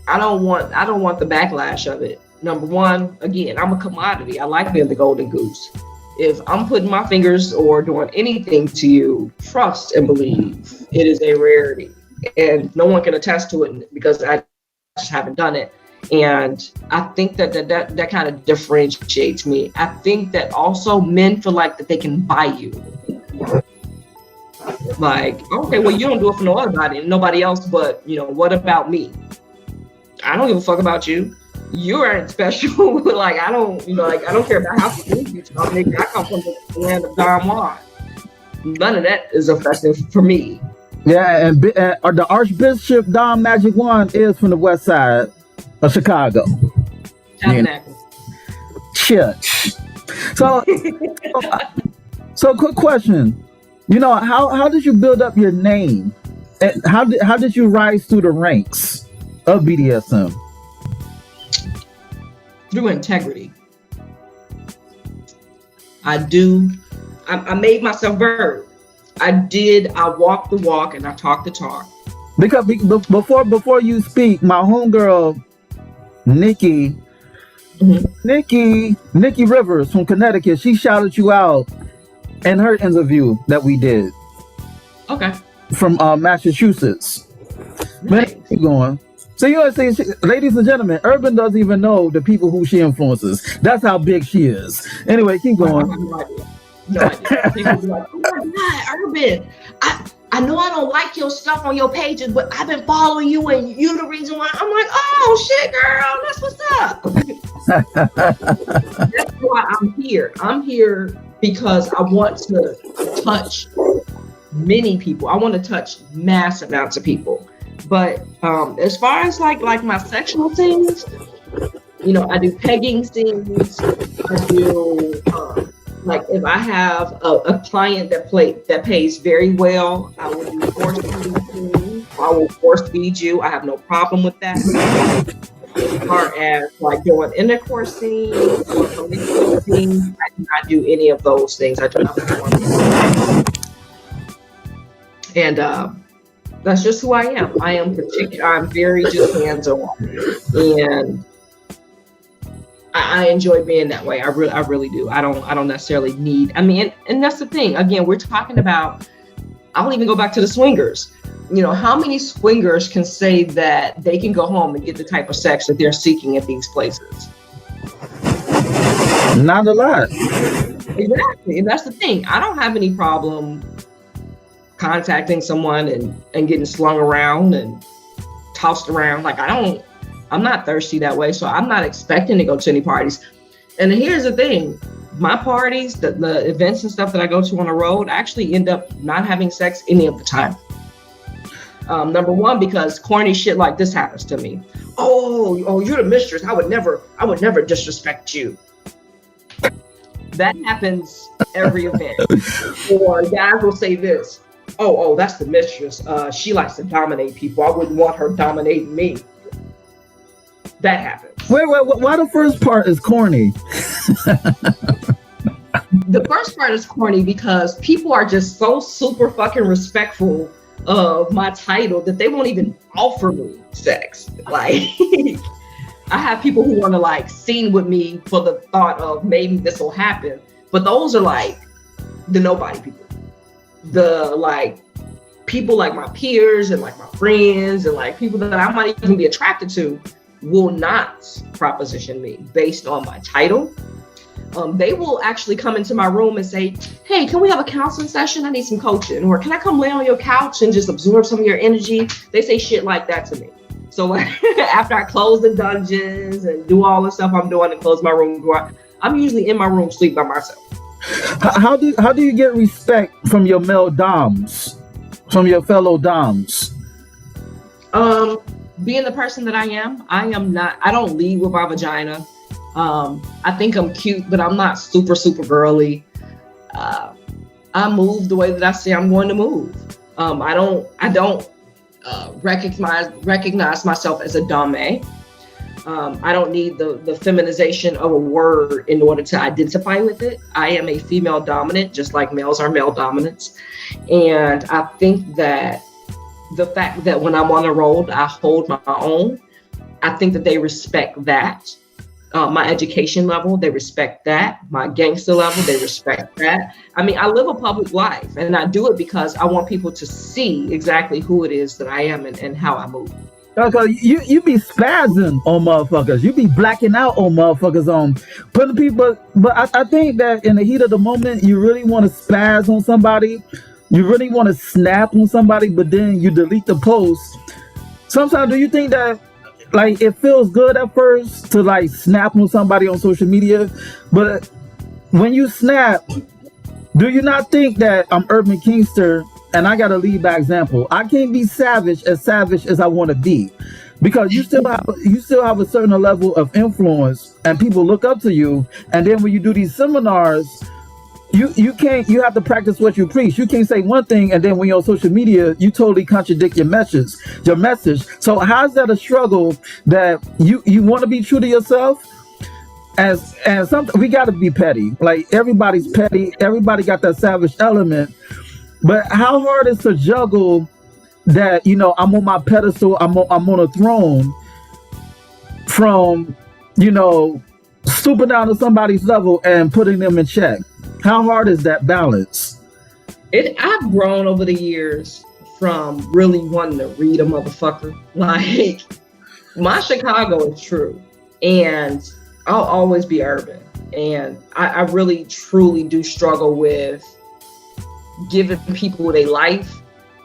I don't want the backlash of it. Number one, again, I'm a commodity. I like being the golden goose. If I'm putting my fingers or doing anything to you, trust and believe it is a rarity. And no one can attest to it because I just haven't done it. And I think that kind of differentiates me. I think that also men feel like that they can buy you. Like, okay, well, you don't do it for nobody else, but what about me? I don't give a fuck about you. You aren't special. Like, I don't care about how you talk, nigga. I come from the land of Don Juan. None of that is effective for me. Yeah, and the Archbishop Don Magic Juan is from the west side of Chicago. Tabernacle. Church. So quick question. How did you build up your name? And how did you rise through the ranks of BDSM? Through integrity. I made myself verb. I walked the walk and I talked the talk. Because before you speak, my homegirl Nikki Rivers from Connecticut, she shouted you out in her interview that we did. Okay. From Massachusetts. Nice. But keep going. So ladies and gentlemen, Urban doesn't even know the people who she influences. That's how big she is. Anyway, keep going. No idea. People be like, oh my God, Urban, I know I don't like your stuff on your pages, but I've been following you and you're the reason why. I'm like, oh shit, girl, that's what's up. That's why I'm here. I'm here because I want to touch many people. I want to touch mass amounts of people. But as far as like my sexual things, I do pegging things. I do like if I have a client that pays very well, I will do force feeding. I will force feed you. I have no problem with that. As far as like doing intercourse scenes or promiscuous scenes, I do not do any of those things. I do not perform them. And that's just who I am. I am particular. I'm very just hands-on, and I enjoy being that way. I really do. I don't necessarily need. I mean, and that's the thing. Again, we're talking about. I'll even go back to the swingers. You know, how many swingers can say that they can go home and get the type of sex that they're seeking at these places? Not a lot. Exactly, and that's the thing. I don't have any problem contacting someone and getting slung around and tossed around. Like I'm not thirsty that way, so I'm not expecting to go to any parties. And here's the thing. My parties, the events and stuff that I go to on the road, I actually end up not having sex any of the time. Number one, because corny shit like this happens to me. Oh, you're the mistress. I would never disrespect you. That happens every event. Or guys will say this. Oh, that's the mistress. She likes to dominate people. I wouldn't want her dominating me. That happens. Wait, why the first part is corny? The first part is corny because people are just so super fucking respectful of my title that they won't even offer me sex. Like, I have people who want to like scene with me for the thought of maybe this will happen, but those are like the nobody people. The like people like my peers and like my friends and like people that I might even be attracted to will not proposition me based on my title. They will actually come into my room and say, hey, can we have a counseling session? I need some coaching. Or can I come lay on your couch and just absorb some of your energy? They say shit like that to me. So after I close the dungeons and do all the stuff I'm doing and close my room door, I'm usually in my room sleep by myself. How do you get respect from your male doms, from your fellow doms? Being the person that I don't lead with my vagina. I think I'm cute, but I'm not super, super girly. I move the way that I say I'm going to move. I don't recognize myself as a dame. I don't need the feminization of a word in order to identify with it. I am a female dominant, just like males are male dominants. And I think that the fact that when I'm on the road, I hold my own, I think that they respect that. My education level, they respect that. My gangster level, they respect that. I mean, I live a public life and I do it because I want people to see exactly who it is that I am and how I move. Because you be spazzing on motherfuckers. You be blacking out on motherfuckers on putting people. But I think that in the heat of the moment, you really want to spaz on somebody. You really want to snap on somebody, but then you delete the post. Sometimes, do you think that like it feels good at first to like snap on somebody on social media, but when you snap, do you not think that I'm Urban Kinkster and I gotta lead by example? I can't be savage as I want to be, because you still have a certain level of influence and people look up to you. And then when you do these seminars, you have to practice what you preach. You can't say one thing and then when you're on social media, you totally contradict your message. So how's that a struggle that you want to be true to yourself? And we got to be petty. Like everybody's petty. Everybody got that savage element. But how hard is to juggle that, you know, I'm on my pedestal, I'm on a throne, from, you know, stooping down to somebody's level and putting them in check? How hard is that balance? I've grown over the years from really wanting to read a motherfucker. Like, my Chicago is true, and I'll always be urban. And I really, truly do struggle with giving people their life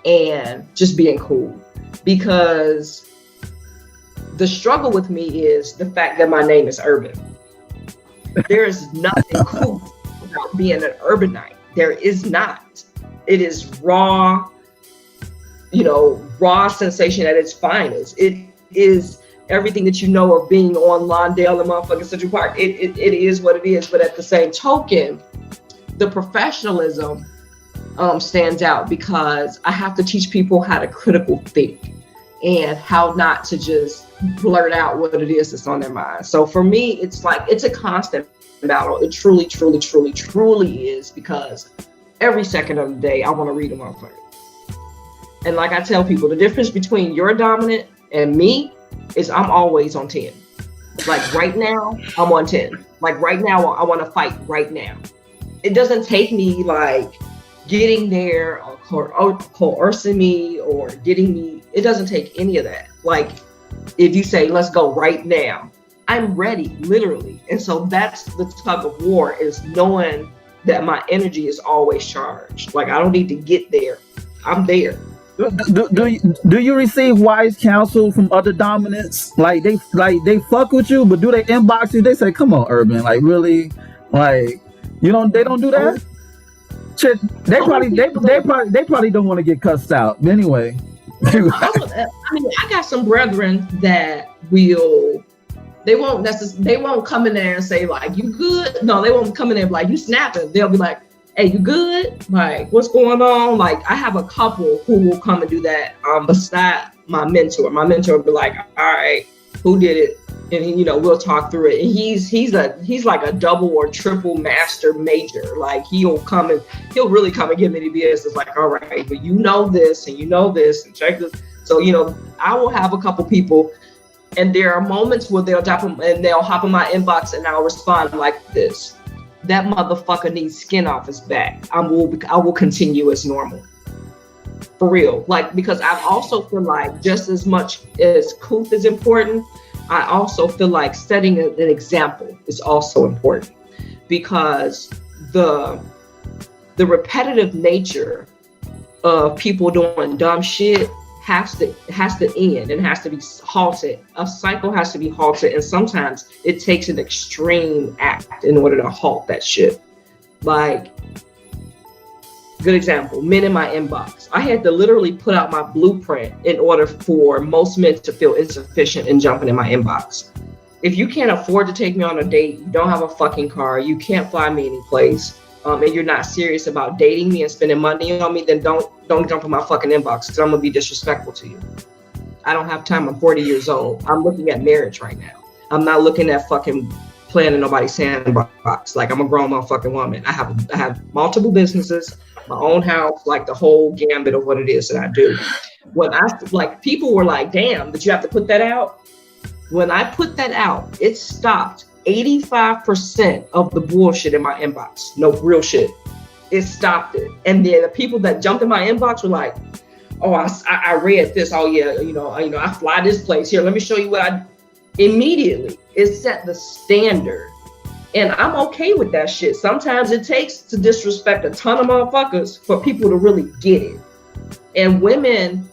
and just being cool. Because the struggle with me is the fact that my name is Urban. There is nothing cool about being an urbanite. There is not. It is raw, raw sensation at its finest. It is everything that you know of being on Lawndale and motherfucking Central Park. It is what it is. But at the same token, the professionalism stands out, because I have to teach people how to critical think and how not to just blurt out what it is that's on their mind. So for me, it's a constant battle. It truly, truly, truly, truly is, because every second of the day, I want to read a motherfucker. And like I tell people, the difference between your dominant and me is I'm always on 10. Like right now, I'm on 10. Like right now, I want to fight right now. It doesn't take me like getting there or coercing me or getting me. It doesn't take any of that. Like if you say, let's go right now, I'm ready, literally. And so that's the tug of war, is knowing that my energy is always charged. Like I don't need to get there. I'm there. Do you receive wise counsel from other dominants? Like they fuck with you, but do they inbox you? They say, "Come on, Urban, like really, like they don't do that." Shit, they probably don't want to get cussed out. But anyway, I mean, I got some brethren that they won't come in there and say like, "You good?" No, they won't come in there and be like, "You snapping?" They'll be like, "Hey, you good? Like, what's going on?" Like, I have a couple who will come and do that. Beside my mentor will be like, "All right, who did it?" And we'll talk through it. And he's like a double or triple master major. Like he'll really come and give me the BS. It's like, all right, but you know this and you know this and check this. So I will have a couple people, and there are moments where they'll hop in my inbox and I'll respond like this. That motherfucker needs skin off his back. I will continue as normal. For real. Like, because I also feel like just as much as Kuth is important, I also feel like setting an example is also important, because the repetitive nature of people doing dumb shit has to end and has to be halted. A cycle has to be halted, and sometimes it takes an extreme act in order to halt that shit. Like, good example, men in my inbox. I had to literally put out my blueprint in order for most men to feel insufficient in jumping in my inbox. If you can't afford to take me on a date, you don't have a fucking car, you can't fly me any place, and you're not serious about dating me and spending money on me, then don't jump in my fucking inbox, because I'm gonna be disrespectful to you. I don't have time. I'm 40 years old. I'm looking at marriage right now. I'm not looking at fucking playing in nobody's sandbox. Like, I'm a grown motherfucking woman. I have multiple businesses, my own house, like the whole gambit of what it is that I do. When people were like, "Damn, did you have to put that out?" When I put that out, it stopped 85% of the bullshit in my inbox. No, real shit. It stopped it. And then the people that jumped in my inbox were like, "Oh, I read this. Oh yeah, I fly this place. Here, let me show you what I." Immediately, it set the standard. And I'm okay with that shit. Sometimes it takes to disrespect a ton of motherfuckers for people to really get it. And women,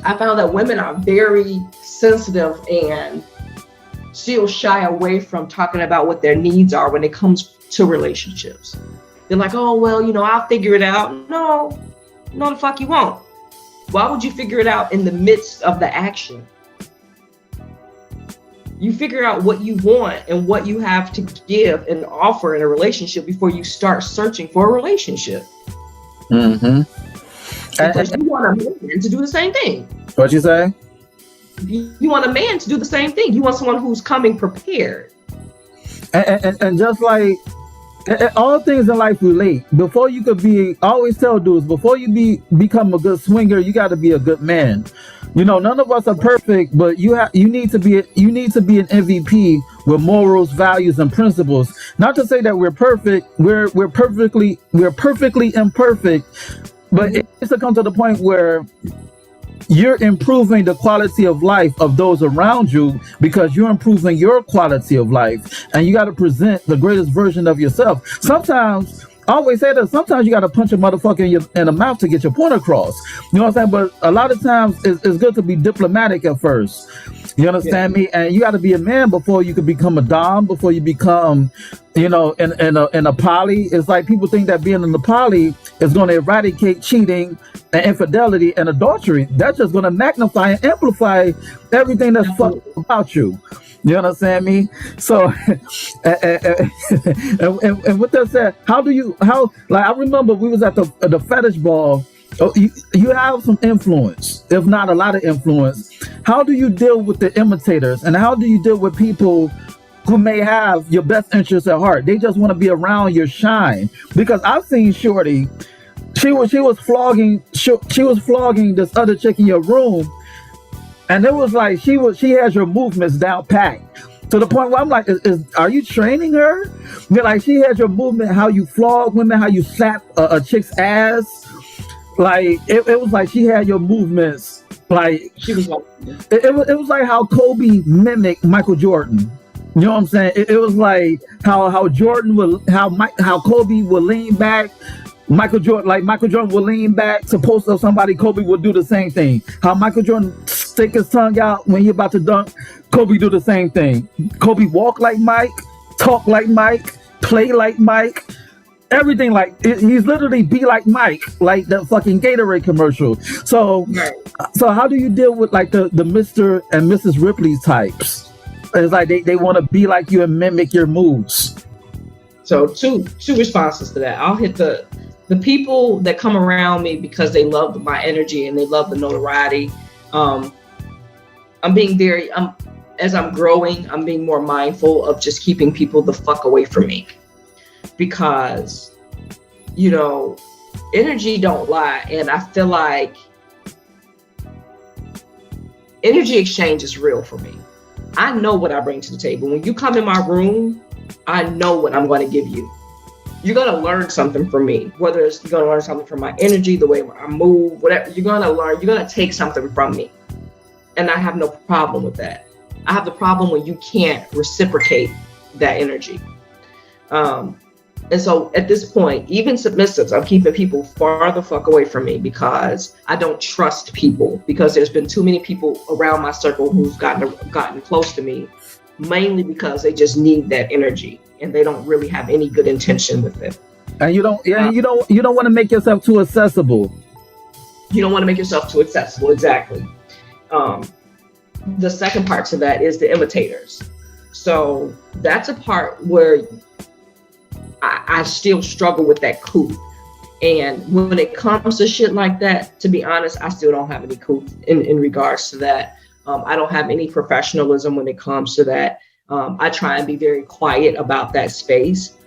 I found that women are very sensitive and still shy away from talking about what their needs are when it comes to relationships. They're like, "Oh, well, I'll figure it out." No, the fuck you won't. Why would you figure it out in the midst of the action? You figure out what you want and what you have to give and offer in a relationship before you start searching for a relationship. Mm-hmm. Because you want a man to do the same thing. What you say? You want a man to do the same thing. You want someone who's coming prepared. And just like all things in life relate. Before you could be, I always tell dudes, before you become a good swinger, you got to be a good man. None of us are perfect, but you need to be an MVP with morals, values, and principles. Not to say that we're perfect. We're perfectly imperfect, but it needs to come to the point where you're improving the quality of life of those around you, because you're improving your quality of life, and you got to present the greatest version of yourself. Sometimes, I always say that, sometimes you got to punch a motherfucker in the mouth to get your point across. You know what I'm saying? But a lot of times it's good to be diplomatic at first. You understand me? And you got to be a man before you can become a dom, before you become, in a poly. It's like people think that being in a poly is going to eradicate cheating and infidelity and adultery. That's just going to magnify and amplify everything that's fucked about you. You understand me? So, and with that said, I remember we was at the fetish ball. Oh, you have some influence, if not a lot of influence. How do you deal with the imitators, and how do you deal with people who may have your best interests at heart? They just want to be around your shine. Because I've seen Shorty, she was flogging this other chick in your room, and it was like she has your movements down pat to the point where I'm like, are you training her? You're like, she has your movement, how you flog women, how you slap a chick's ass. Like it was like she had your movements. Like She was like, it was like how Kobe mimicked Michael Jordan. You know what I'm saying? It was like how Jordan would how Kobe would lean back. Michael Jordan would lean back to post up somebody. Kobe would do the same thing. How Michael Jordan stick his tongue out when he about to dunk. Kobe do the same thing. Kobe walk like Mike, talk like Mike, play like Mike. Everything he's literally be like Mike, like the fucking Gatorade commercial. So, right. so how do you deal with like the Mr. and Mrs. Ripley types? It's like they want to be like you and mimic your moves. So two responses to that. I'll hit the people that come around me because they love my energy and they love the notoriety. As I'm growing, I'm being more mindful of just keeping people the fuck away from me. Because, energy don't lie. And I feel like energy exchange is real for me. I know what I bring to the table. When you come in my room, I know what I'm going to give you. You're going to learn something from me, whether it's you're going to learn something from my energy, the way I move, whatever. You're going to learn, you're going to take something from me. And I have no problem with that. I have the problem when you can't reciprocate that energy. And so at this point, even submissives, I'm keeping people far the fuck away from me because I don't trust people, because there's been too many people around my circle who've gotten close to me, mainly because they just need that energy and they don't really have any good intention with it. And you don't want to make yourself too accessible. You don't want to make yourself too accessible. Exactly. The second part to that is the imitators. So that's a part where I still struggle with that coup. And when it comes to shit like that, to be honest, I still don't have any coup in regards to that. I don't have any professionalism when it comes to that. I try and be very quiet about that space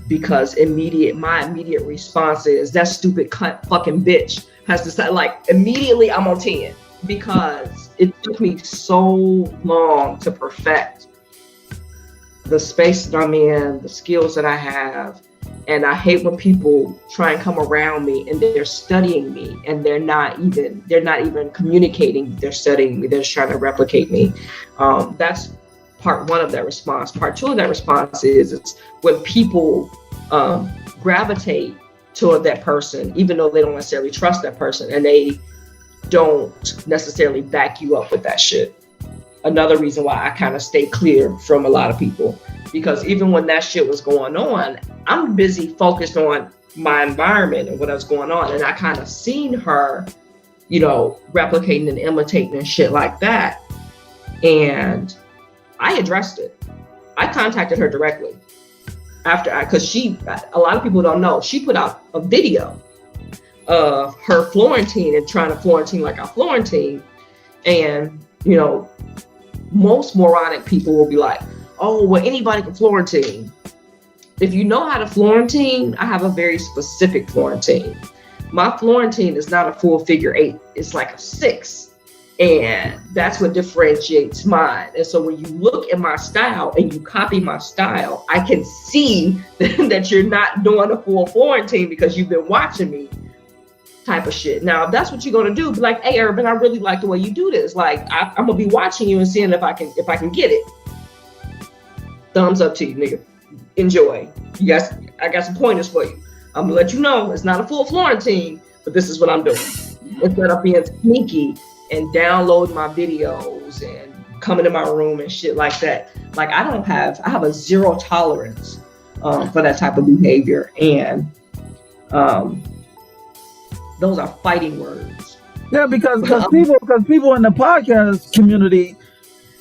because my immediate response is that stupid cunt fucking bitch has to say, like, immediately I'm on 10 because it took me so long to perfect the space that I'm in, the skills that I have. And I hate when people try and come around me and they're studying me and they're not even communicating, they're studying me, they're just trying to replicate me. That's part one of that response. Part two of that response is it's when people gravitate toward that person, even though they don't necessarily trust that person and they don't necessarily back you up with that shit. Another reason why I kind of stay clear from a lot of people, because even when that shit was going on, I'm busy focused on my environment and what was going on. And I kind of seen her, replicating and imitating and shit like that. And I addressed it. I contacted her directly because a lot of people don't know, she put out a video of her Florentine and trying to Florentine like a Florentine. And, most moronic people will be like, oh, well, anybody can Florentine. If you know how to Florentine, I have a very specific Florentine. My Florentine is not a full figure 8. It's like a 6. And that's what differentiates mine. And so when you look at my style and you copy my style, I can see that you're not doing a full Florentine because you've been watching me type of shit. Now, if that's what you're going to do, be like, hey, Urban, I really like the way you do this. Like, I'm going to be watching you and seeing if I can get it. Thumbs up to you, nigga. Enjoy. I got some pointers for you. I'm going to let you know it's not a full Florentine, but this is what I'm doing. Instead of being sneaky and download my videos and coming to my room and shit like that. Like, I have a zero tolerance for that type of behavior. And those are fighting words. Yeah, because people in the podcast community,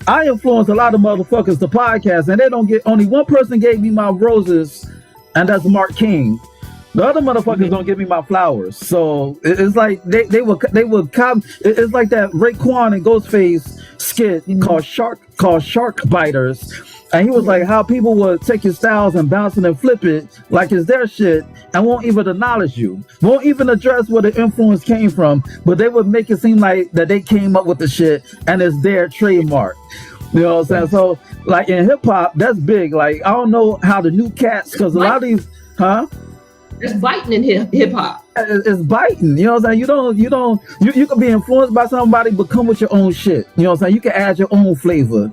I influence a lot of motherfuckers to podcast, and they don't get, only one person gave me my roses, and that's Mark King. The other motherfuckers don't give me my flowers. So it's like they would come. It's like that Raekwon and Ghostface skit called Shark Biters. And he was like, how people would take your styles and bounce it and flip it like it's their shit and won't even acknowledge you, won't even address where the influence came from, but they would make it seem like that they came up with the shit and it's their trademark. You know what I'm saying? So, like in hip hop, that's big. Like, I don't know how the new cats, because a lot of these, It's biting in hip hop. It's biting. You know what I'm saying? You can be influenced by somebody, but come with your own shit. You know what I'm saying? You can add your own flavor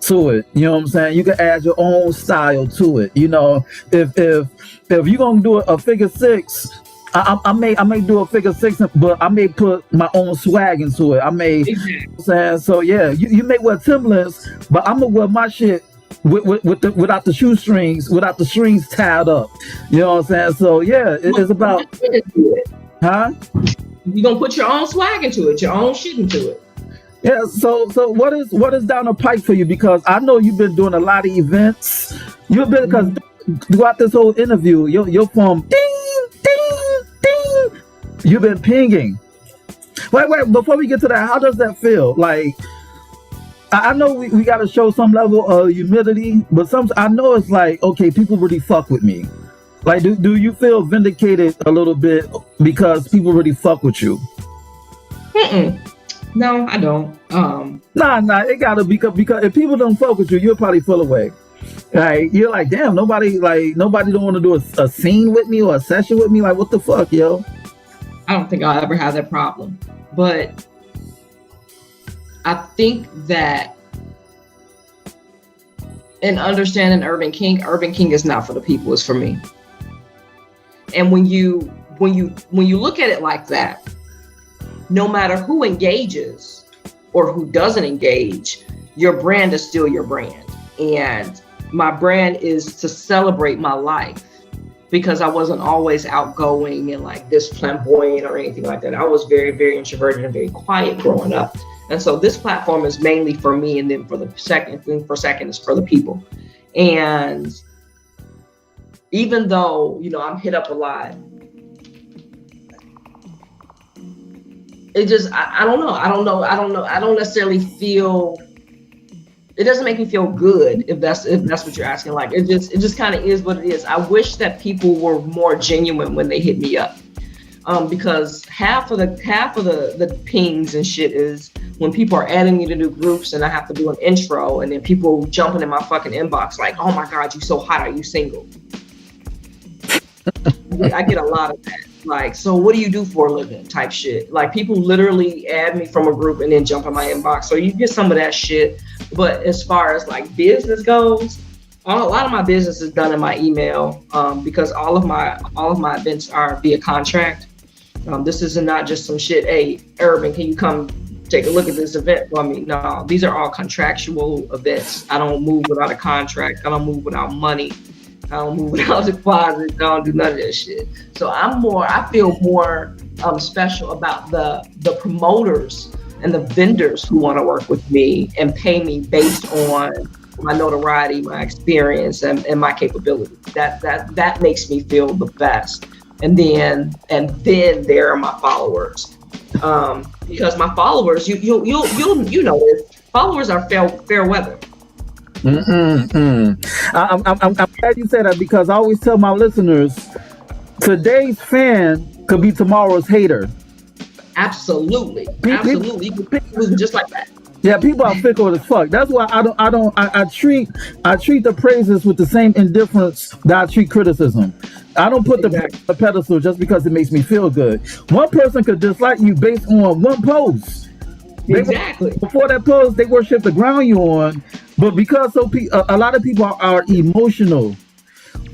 to it. You know what I'm saying? You can add your own style to it. You know, if you're gonna do a figure six, I may do a figure six, but I may put my own swag into it. I may, Exactly. you know what I'm saying? So yeah, you may wear Timberlands, but I'm gonna wear my shit without the shoestrings, without the strings tied up. You know what I'm saying? So yeah, it's about, huh? You're gonna put your own swag into it, your own shit into it. Yeah. So what is down the pipe for you? Because I know you've been doing a lot of events. You've been, because throughout this whole interview, your phone ding ding ding. You've been pinging. Wait. Before we get to that, how does that feel? Like, I know we got to show some level of humility, but I know it's like, okay, people really fuck with me. Like, do you feel vindicated a little bit because people really fuck with you? No, I don't. Nah, it gotta be, because if people don't fuck with you, you'll probably feel away. Like, you're like, damn, nobody don't want to do a scene with me or a session with me. Like, what the fuck, yo? I don't think I'll ever have that problem. But I think that in understanding Urban King is not for the people, it's for me. And when you look at it like that, no matter who engages or who doesn't engage, your brand is still your brand. And my brand is to celebrate my life, because I wasn't always outgoing and like this flamboyant or anything like that. I was very, very introverted and very quiet growing up. And so this platform is mainly for me, and then for the second is for the people. And even though, I'm hit up a lot, it just, I don't know. I don't necessarily feel, it doesn't make me feel good, if that's what you're asking. Like, it just kind of is what it is. I wish that people were more genuine when they hit me up. Because half of the pings and shit is when people are adding me to new groups and I have to do an intro, and then people jumping in my fucking inbox like, oh my God, you so hot, are you single? I get a lot of that. Like, so what do you do for a living type shit? Like, people literally add me from a group and then jump in my inbox. So you get some of that shit. But as far as like business goes, a lot of my business is done in my email, because all of my events are via contract. This is not just some shit. Hey, Urban, can you come take a look at this event for me? No, these are all contractual events. I don't move without a contract. I don't move without money. I don't move without deposits. I don't do none of that shit. So I feel more special about the promoters and the vendors who want to work with me and pay me based on my notoriety, my experience, and my capability. That makes me feel the best. And then there are my followers, because my followers, you know this, followers are fair weather. I'm glad you said that, because I always tell my listeners, today's fan could be tomorrow's hater. Absolutely. You can move just like that. Yeah, people are fickle as fuck. That's why I treat the praises with the same indifference that I treat criticism. I don't put the pedestal just because it makes me feel good. One person could dislike you based on one post. Exactly. Before that post, they worship the ground you're on, but because a lot of people are emotional,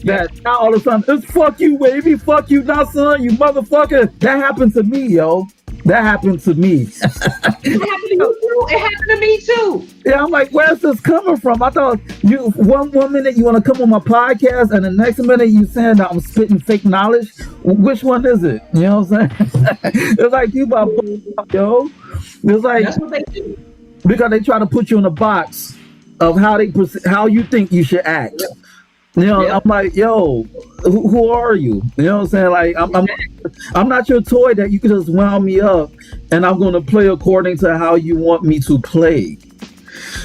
that now all of a sudden it's fuck you, baby, fuck you, not son, you motherfucker. That happened to me, yo. That happened to me. It happened to you too. It happened to me too. Yeah, I'm like, where's this coming from? I thought you one minute you want to come on my podcast, and the next minute you saying that I'm spitting fake knowledge. Which one is it? You know what I'm saying? It's like people are yo. It's like, that's what they do, because they try to put you in a box of how you think you should act. Yep. You know, yep. I'm like, yo, who are you? You know what I'm saying? Like, I'm not your toy that you can just wound me up and I'm going to play according to how you want me to play.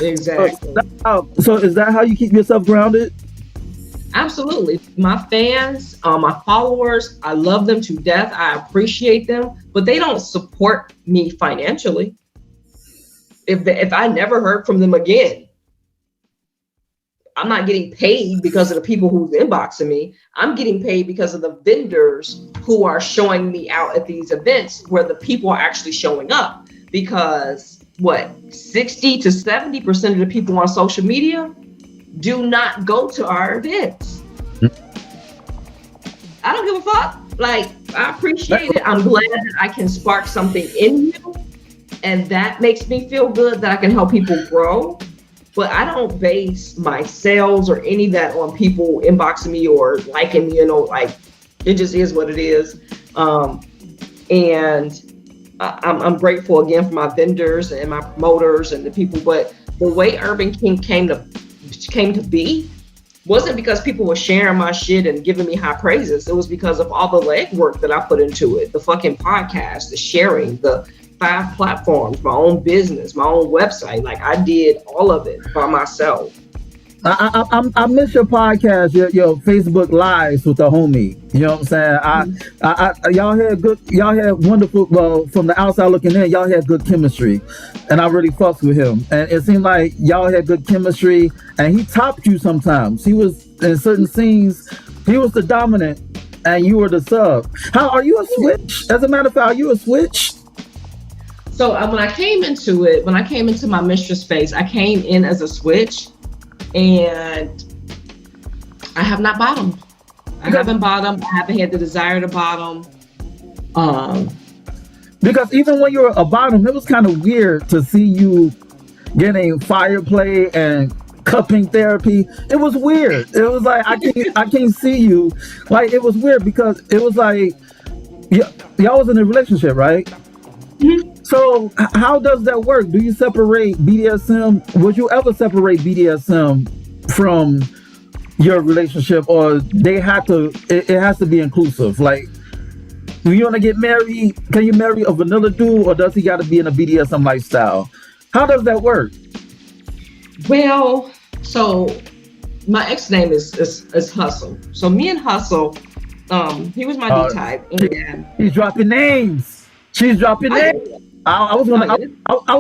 Exactly. So is that how you keep yourself grounded? Absolutely. My fans, my followers, I love them to death. I appreciate them, but they don't support me financially. If I never heard from them again, I'm not getting paid because of the people who's inboxing me. I'm getting paid because of the vendors who are showing me out at these events where the people are actually showing up. Because 60 to 70% of the people on social media do not go to our events. I don't give a fuck. Like, I appreciate it. I'm glad that I can spark something in you. And that makes me feel good that I can help people grow. But I don't base my sales or any of that on people inboxing me or liking me, like it just is what it is. And I'm grateful again for my vendors and my promoters and the people, but the way Urban King came to be wasn't because people were sharing my shit and giving me high praises. It was because of all the legwork that I put into it, the fucking podcast, the sharing, the 5 platforms, my own business, my own website. Like, I did all of it by myself. I miss your podcast, your Facebook lives with the homie. You know what I'm saying? Y'all had wonderful. Well, from the outside looking in, y'all had good chemistry, and I really fucked with him. And it seemed like y'all had good chemistry, and he topped you sometimes. He was in certain scenes, he was the dominant, and you were the sub. How are you a switch? As a matter of fact, are you a switch? So when I came into my mistress phase, I came in as a switch. And I have not bottomed. I haven't bottomed. I haven't had the desire to bottom. Because even when you were a bottom, it was kind of weird to see you getting fire play and cupping therapy. It was weird. It was like I can't see you. Like, it was weird because it was like y'all was in a relationship, right? Mm-hmm. So how does that work? Do you separate BDSM? Would you ever separate BDSM from your relationship, or they have to? It has to be inclusive. Like, do you want to get married? Can you marry a vanilla dude, or does he got to be in a BDSM lifestyle? How does that work? Well, so my ex name is Hustle. So me and Hustle, he was my D type. He's dropping names. She's dropping names. I was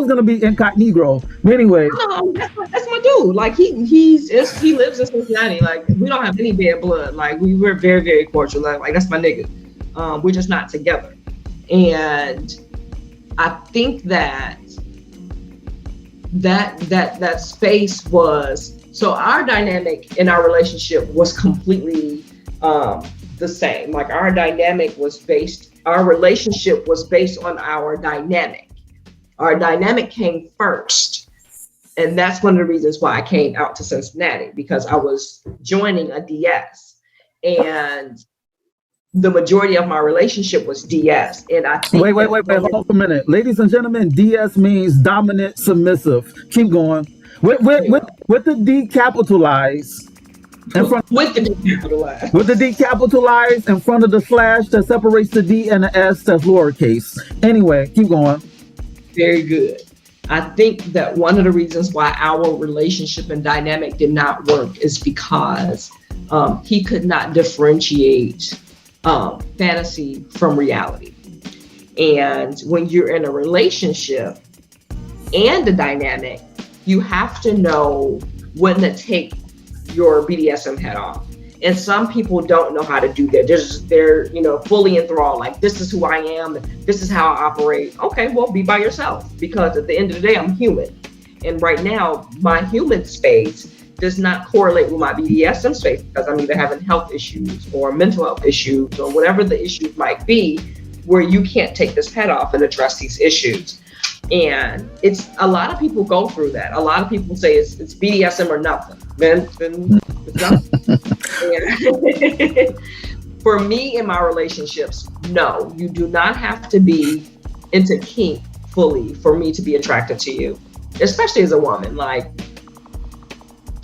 gonna be incognito. But anyway, no, that's my dude. Like, he lives in Cincinnati. Like, we don't have any bad blood. Like, we're very, very cordial. Like that's my nigga. We're just not together. And I think that space was, so our dynamic in our relationship was completely the same. Like, our relationship was based on our dynamic. Our dynamic came first. And that's one of the reasons why I came out to Cincinnati, because I was joining a DS. And the majority of my relationship was DS. And I think wait, hold on a minute. Ladies and gentlemen, DS means dominant, submissive. Keep going. With the D capitalized. With the D capitalized in front of the slash that separates the D and the S that's lowercase. Anyway, keep going. Very good. I think that one of the reasons why our relationship and dynamic did not work is because he could not differentiate fantasy from reality. And when you're in a relationship and a dynamic, you have to know when to take your BDSM head off. And some people don't know how to do that. They're fully enthralled. Like, this is who I am. This is how I operate. Okay, well, be by yourself, because at the end of the day, I'm human. And right now, my human space does not correlate with my BDSM space, because I'm either having health issues or mental health issues or whatever the issues might be, where you can't take this head off and address these issues. And it's a lot of people go through that. A lot of people say it's BDSM or nothing. Then it's nothing. For me in my relationships, no, you do not have to be into kink fully for me to be attracted to you, especially as a woman. Like,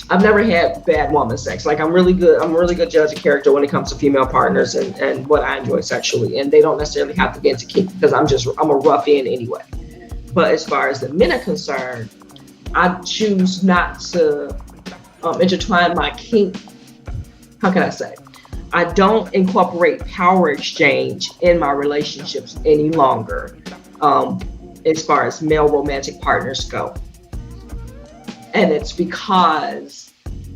I've never had bad woman sex. Like, I'm a really good judge of character when it comes to female partners and what I enjoy sexually. And they don't necessarily have to be into kink, because I'm a ruffian anyway. But as far as the men are concerned, I choose not to intertwine my kink. How can I say? I don't incorporate power exchange in my relationships any longer, as far as male romantic partners go. And it's because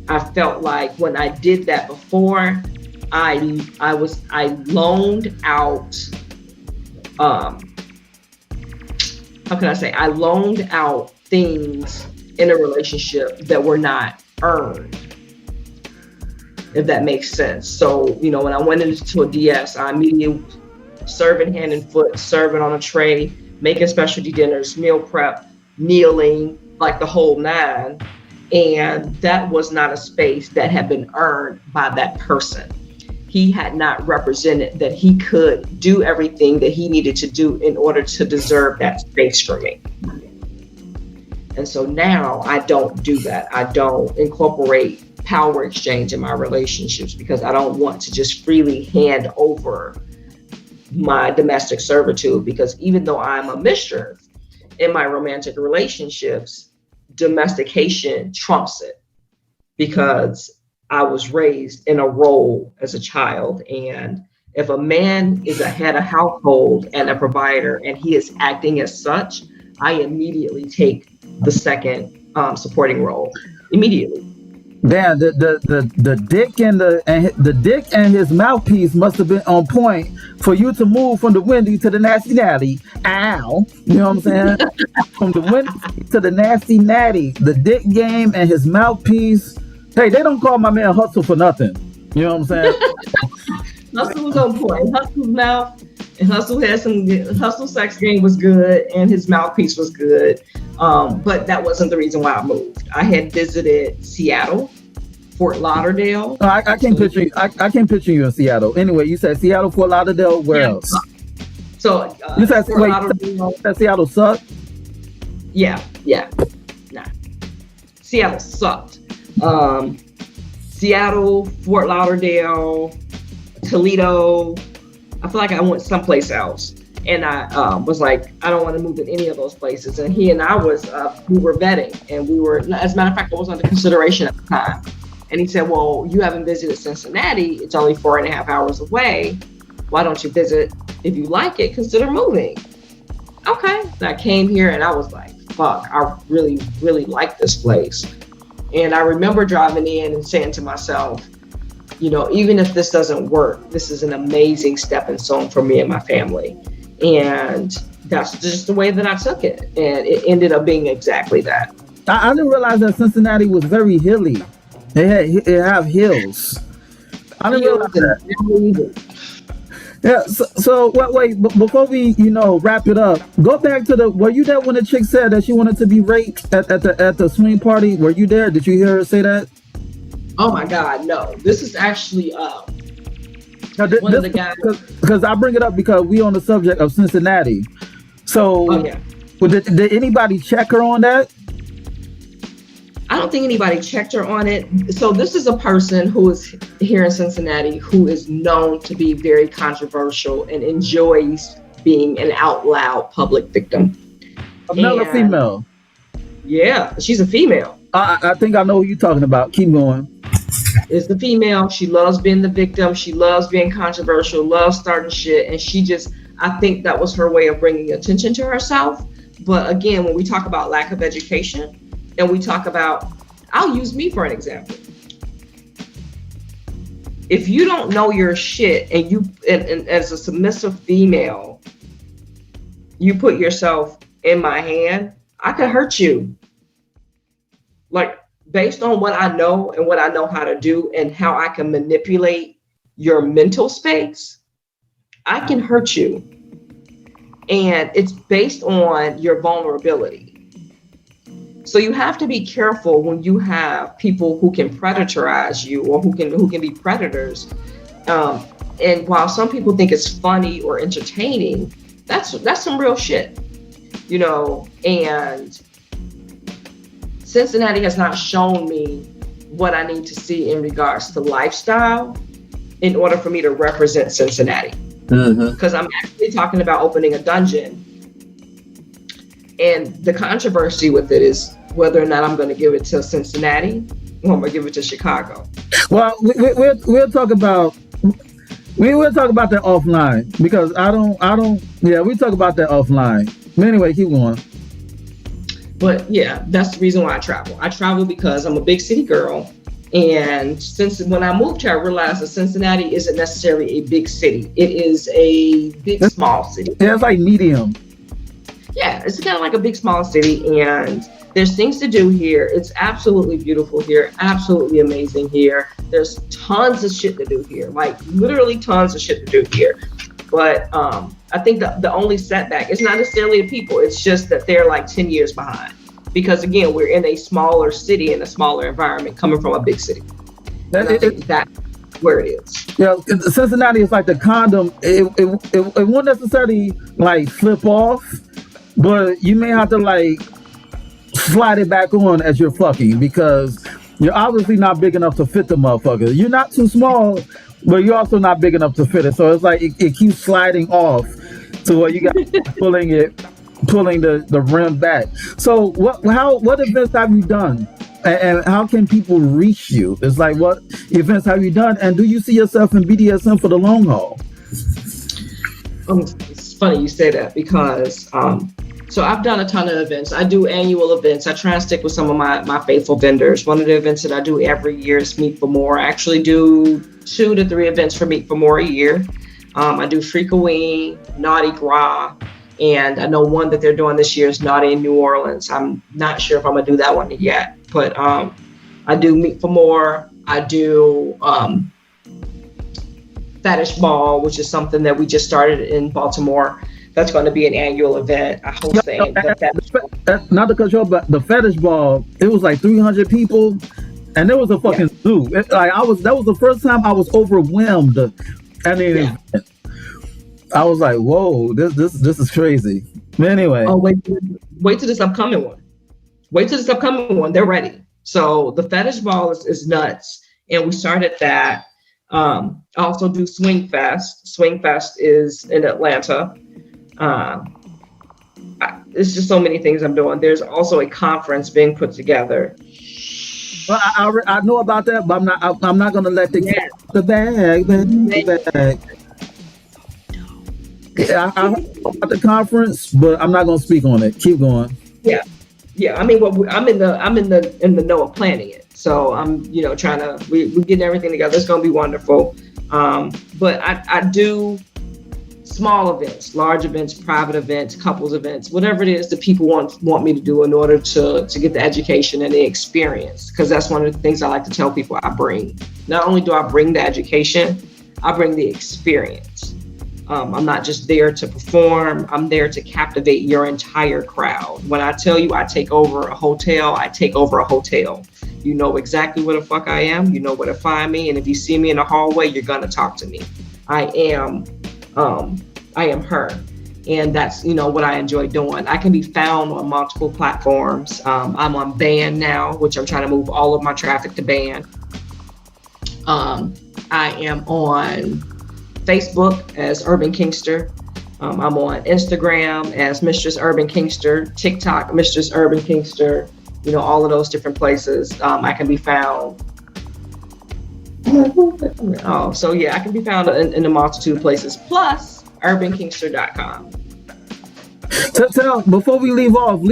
I felt like when I did that before, I loaned out, how can I say? I loaned out things in a relationship that were not earned, if that makes sense. So, when I went into a DS, I immediately serving hand and foot, serving on a tray, making specialty dinners, meal prep, kneeling, like the whole nine. And that was not a space that had been earned by that person. He had not represented that he could do everything that he needed to do in order to deserve that space for me. And so now I don't do that. I don't incorporate power exchange in my relationships because I don't want to just freely hand over my domestic servitude, because even though I'm a mistress in my romantic relationships, domestication trumps it, because I was raised in a role as a child. And if a man is a head of household and a provider and he is acting as such, I immediately take the second supporting role immediately. Damn, the dick and the dick and his mouthpiece must have been on point for you to move from the windy to the nasty natty. Ow, you know what I'm saying? From the windy to the nasty natty, the dick game and his mouthpiece. Hey, they don't call my man Hustle for nothing. You know what I'm saying? Hustle was on point. Hustle's mouth and Hustle had Hustle sex game was good and his mouthpiece was good. But that wasn't the reason why I moved. I had visited Seattle, Fort Lauderdale. I can't picture you. I can't picture you in Seattle. Anyway, you said Seattle, Fort Lauderdale. Where else? So you said Fort Lauderdale. That Seattle sucked. Yeah. Nah. Seattle sucked. Seattle, Fort Lauderdale, Toledo. I feel like I went someplace else. And I was like, I don't want to move in any of those places. And he and I we were vetting, and we were, as a matter of fact, I was under consideration at the time. And he said, well, you haven't visited Cincinnati. It's only 4.5 hours away. Why don't you visit? If you like it, consider moving. Okay. And I came here and I was like, fuck, I really, really like this place. And I remember driving in and saying to myself, even if this doesn't work, this is an amazing stepping stone for me and my family. And that's just the way that I took it. And it ended up being exactly that. I didn't realize that Cincinnati was very hilly. It have hills. I didn't realize that. Yeah, so wait, before we, wrap it up, go back to were you there when the chick said that she wanted to be raped at the swing party? Were you there? Did you hear her say that? Oh my God, no. This is actually one of the guys. Because I bring it up because we on the subject of Cincinnati. So, did anybody check her on that? I don't think anybody checked her on it. So this is a person who is here in Cincinnati who is known to be very controversial and enjoys being an out loud public victim. A male or female? Yeah, she's a female. I think I know who you're talking about. Keep going. Is the female. She loves being the victim. She loves being controversial, loves starting shit. And I think that was her way of bringing attention to herself. But again, when we talk about lack of education and we talk about, I'll use me for an example. If you don't know your shit and as a submissive female, you put yourself in my hand, I could hurt you. Like, based on what I know and what I know how to do and how I can manipulate your mental space, I can hurt you. And it's based on your vulnerability. So you have to be careful when you have people who can predatorize you or who can be predators. And while some people think it's funny or entertaining, that's some real shit, and Cincinnati has not shown me what I need to see in regards to lifestyle in order for me to represent Cincinnati. Because I'm actually talking about opening a dungeon. And the controversy with it is whether or not I'm going to give it to Cincinnati or I'm going to give it to Chicago. Well, we'll talk about we'll talk about that offline because I don't. Yeah, we talk about that offline. But anyway, keep going. But yeah, that's the reason why I travel. I travel because I'm a big city girl. And since when I moved here, I realized that Cincinnati isn't necessarily a big city. It is a big, small city. Yeah, it's like medium. Yeah, it's kind of like a big, small city. And there's things to do here. It's absolutely beautiful here. Absolutely amazing here. There's tons of shit to do here. Like literally tons of shit to do here. But I think the only setback is not necessarily the people. It's just that they're like 10 years behind. Because again, we're in a smaller city, in a smaller environment, coming from a big city. That's where it is. Yeah, Cincinnati is like the condom. It won't necessarily like slip off, but you may have to like slide it back on as you're fucking because you're obviously not big enough to fit the motherfucker. You're not too small, but you're also not big enough to fit it. So it's like it keeps sliding off to where you got pulling the rim back. So what events have you done, and how can people reach you? It's like, what events have you done, and do you see yourself in BDSM for the long haul? It's funny you say that because so I've done a ton of events. I do annual events. I try and stick with some of my faithful vendors. One of the events that I do every year is Meet for More. I actually do 2 to 3 events for Meet for More a year. I do Freakoween, Naughty Gras, and I know one that they're doing this year is Naughty in New Orleans. I'm not sure if I'm gonna do that one yet, but I do Meet for More. I do Fetish Ball, which is something that we just started in Baltimore. That's going to be an annual event. I host not to cut you off, but the Fetish Ball, it was like 300 people, and there was a fucking zoo. That was the first time I was overwhelmed at an event. I was like, whoa, this is crazy. But anyway. Oh, wait till this upcoming one. Wait till this upcoming one. They're ready. So the Fetish Ball is nuts. And we started that. I also do Swing Fest. Swing Fest is in Atlanta. It's just so many things I'm doing. There's also a conference being put together. Well, I know about that, but I'm not gonna let the bag. Yeah, I heard about the conference, but I'm not gonna speak on it. Keep going. Yeah. I mean, I'm in the know of planning it. So I'm, trying to we're getting everything together. It's gonna be wonderful. But I do small events, large events, private events, couples events, whatever it is that people want me to do in order to get the education and the experience. Because that's one of the things I like to tell people I bring. Not only do I bring the education, I bring the experience. I'm not just there to perform. I'm there to captivate your entire crowd. When I tell you I take over a hotel, I take over a hotel. You know exactly where the fuck I am. You know where to find me. And if you see me in the hallway, you're going to talk to me. I am her. And that's, what I enjoy doing. I can be found on multiple platforms. I'm on Band now, which I'm trying to move all of my traffic to Band. I am on Facebook as Urban Kinkster. I'm on Instagram as Mistress Urban Kinkster, TikTok, Mistress Urban Kinkster, all of those different places. I can be found. I can be found in a multitude of places, plus urbankinkster.com. Tell, before we leave off,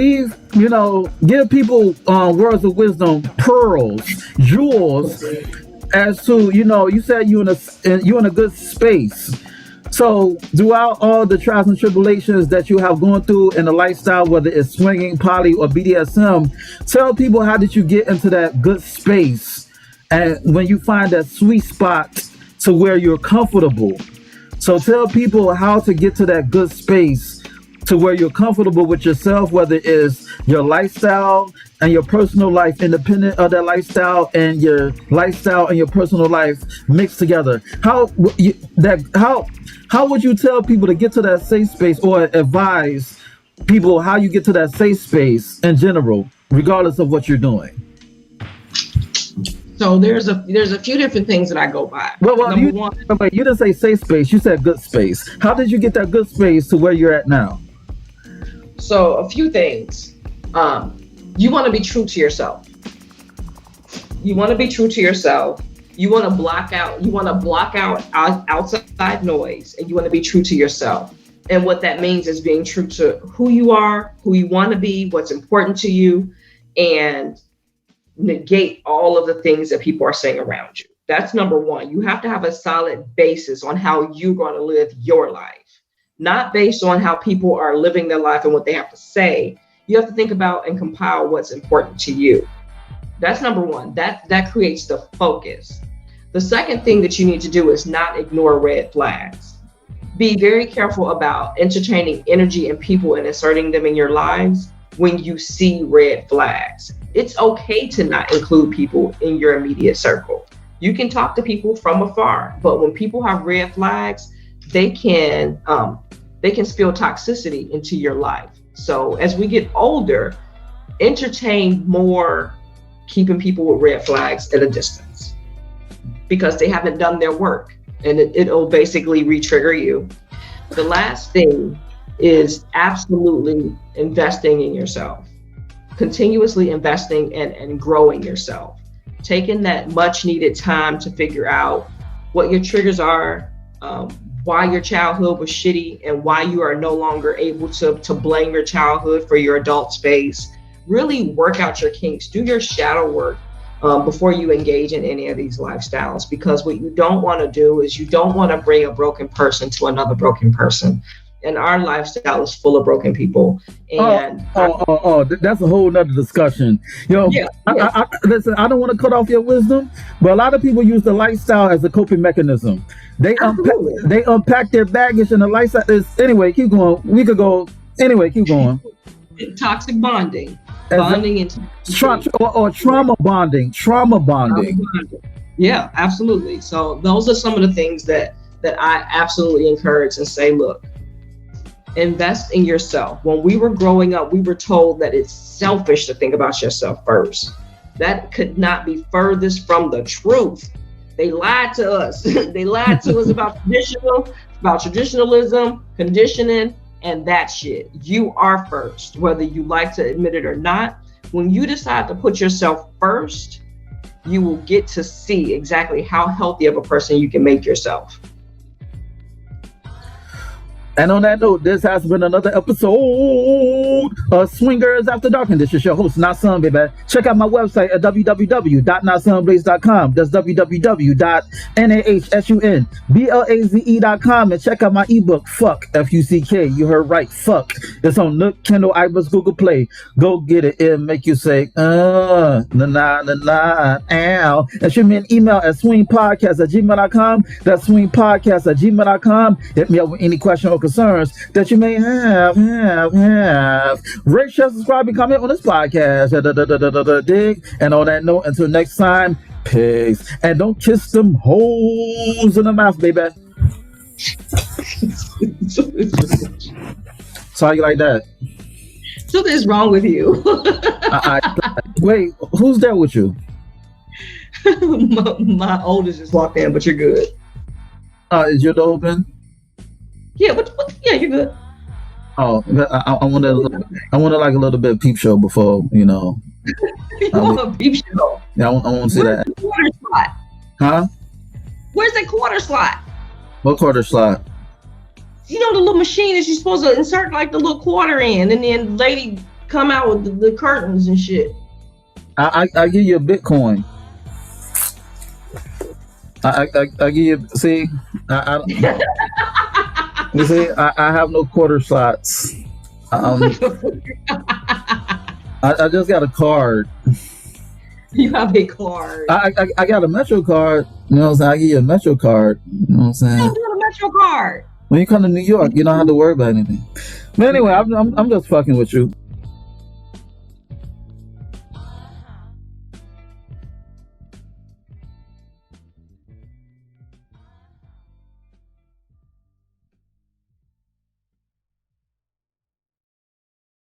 give people words of wisdom, pearls, jewels, as to, you said you're in a good space. So throughout all the trials and tribulations that you have gone through in the lifestyle, whether it's swinging, poly, or BDSM, tell people, how did you get into that good space? And when you find that sweet spot to where you're comfortable. So tell people how to get to that good space to where you're comfortable with yourself, whether it's your lifestyle and your personal life, independent of that lifestyle, and your lifestyle and your personal life mixed together. How would you tell people to get to that safe space, or advise people how you get to that safe space in general, regardless of what you're doing? So there's a few different things that I go by. Well, you didn't say safe space. You said good space. How did you get that good space to where you're at now? So a few things. You want to be true to yourself. You want to be true to yourself. You want to block out outside noise, and you want to be true to yourself. And what that means is being true to who you are, who you want to be, what's important to you, and negate all of the things that people are saying around you. That's number one. You have to have a solid basis on how you're going to live your life, not based on how people are living their life and what they have to say. You have to think about and compile what's important to you. That's number one. That creates the focus. The second thing that you need to do is not ignore red flags. Be very careful about entertaining energy and people and inserting them in your lives when you see red flags. It's okay to not include people in your immediate circle. You can talk to people from afar, but when people have red flags, they can spill toxicity into your life. So as we get older, entertain more keeping people with red flags at a distance because they haven't done their work, and it'll basically re-trigger you. The last thing is absolutely investing in yourself, continuously investing and growing yourself, taking that much needed time to figure out what your triggers are, why your childhood was shitty, and why you are no longer able to blame your childhood for your adult space. Really work out your kinks, do your shadow work before you engage in any of these lifestyles, because what you don't want to do is you don't want to bring a broken person to another broken person. And our lifestyle is full of broken people. And that's a whole nother discussion. Listen, I don't want to cut off your wisdom, but a lot of people use the lifestyle as a coping mechanism. They unpack their baggage, and the lifestyle is, anyway, keep going. We could go, anyway, keep going. Toxic bonding. Trauma bonding. Yeah, absolutely. So those are some of the things that I absolutely encourage and say, look, invest in yourself. When we were growing up, we were told that it's selfish to think about yourself first. That could not be furthest from the truth. They lied to us. They lied to us about traditionalism, conditioning, and that shit. You are first, whether you like to admit it or not. When you decide to put yourself first, you will get to see exactly how healthy of a person you can make yourself. And on that note, this has been another episode of Swingers After Dark. And this is your host, Nasun, baby. Check out my website at www.nasunblaze.com. That's www.nahsunblaze.com. And check out my ebook, Fuck, F-U-C-K. You heard right, Fuck. It's on Nook, Kindle, iBooks, Google Play. Go get it. It'll make you say, ow. And shoot me an email at swingpodcast@gmail.com. That's swingpodcast@gmail.com. Hit me up with any question or concerns that you may have. Rate, share, subscribe, and comment on this podcast. Dig. And on that note, until next time, peace. And don't kiss them holes in the mouth, baby. So how you like that? Something's wrong with you. Wait, who's there with you? my oldest just walked in, but you're good. Is your door open? Yeah, yeah, you're good. Oh, I want to like a little bit of peep show before, you know. You want a peep show? Yeah, I want to see that. The quarter slot? Huh? Where's that quarter slot? What quarter slot? You know the little machine that you're supposed to insert like the little quarter in, and then lady come out with the curtains and shit. I give you a Bitcoin. I give you, see, you see, I have no quarter slots. I just got a card. You have a card. I got a Metro card. You know what I'm saying? I give you a Metro card. You know what I'm saying? You got a Metro card. When you come to New York, you don't have to worry about anything. But anyway, I'm just fucking with you.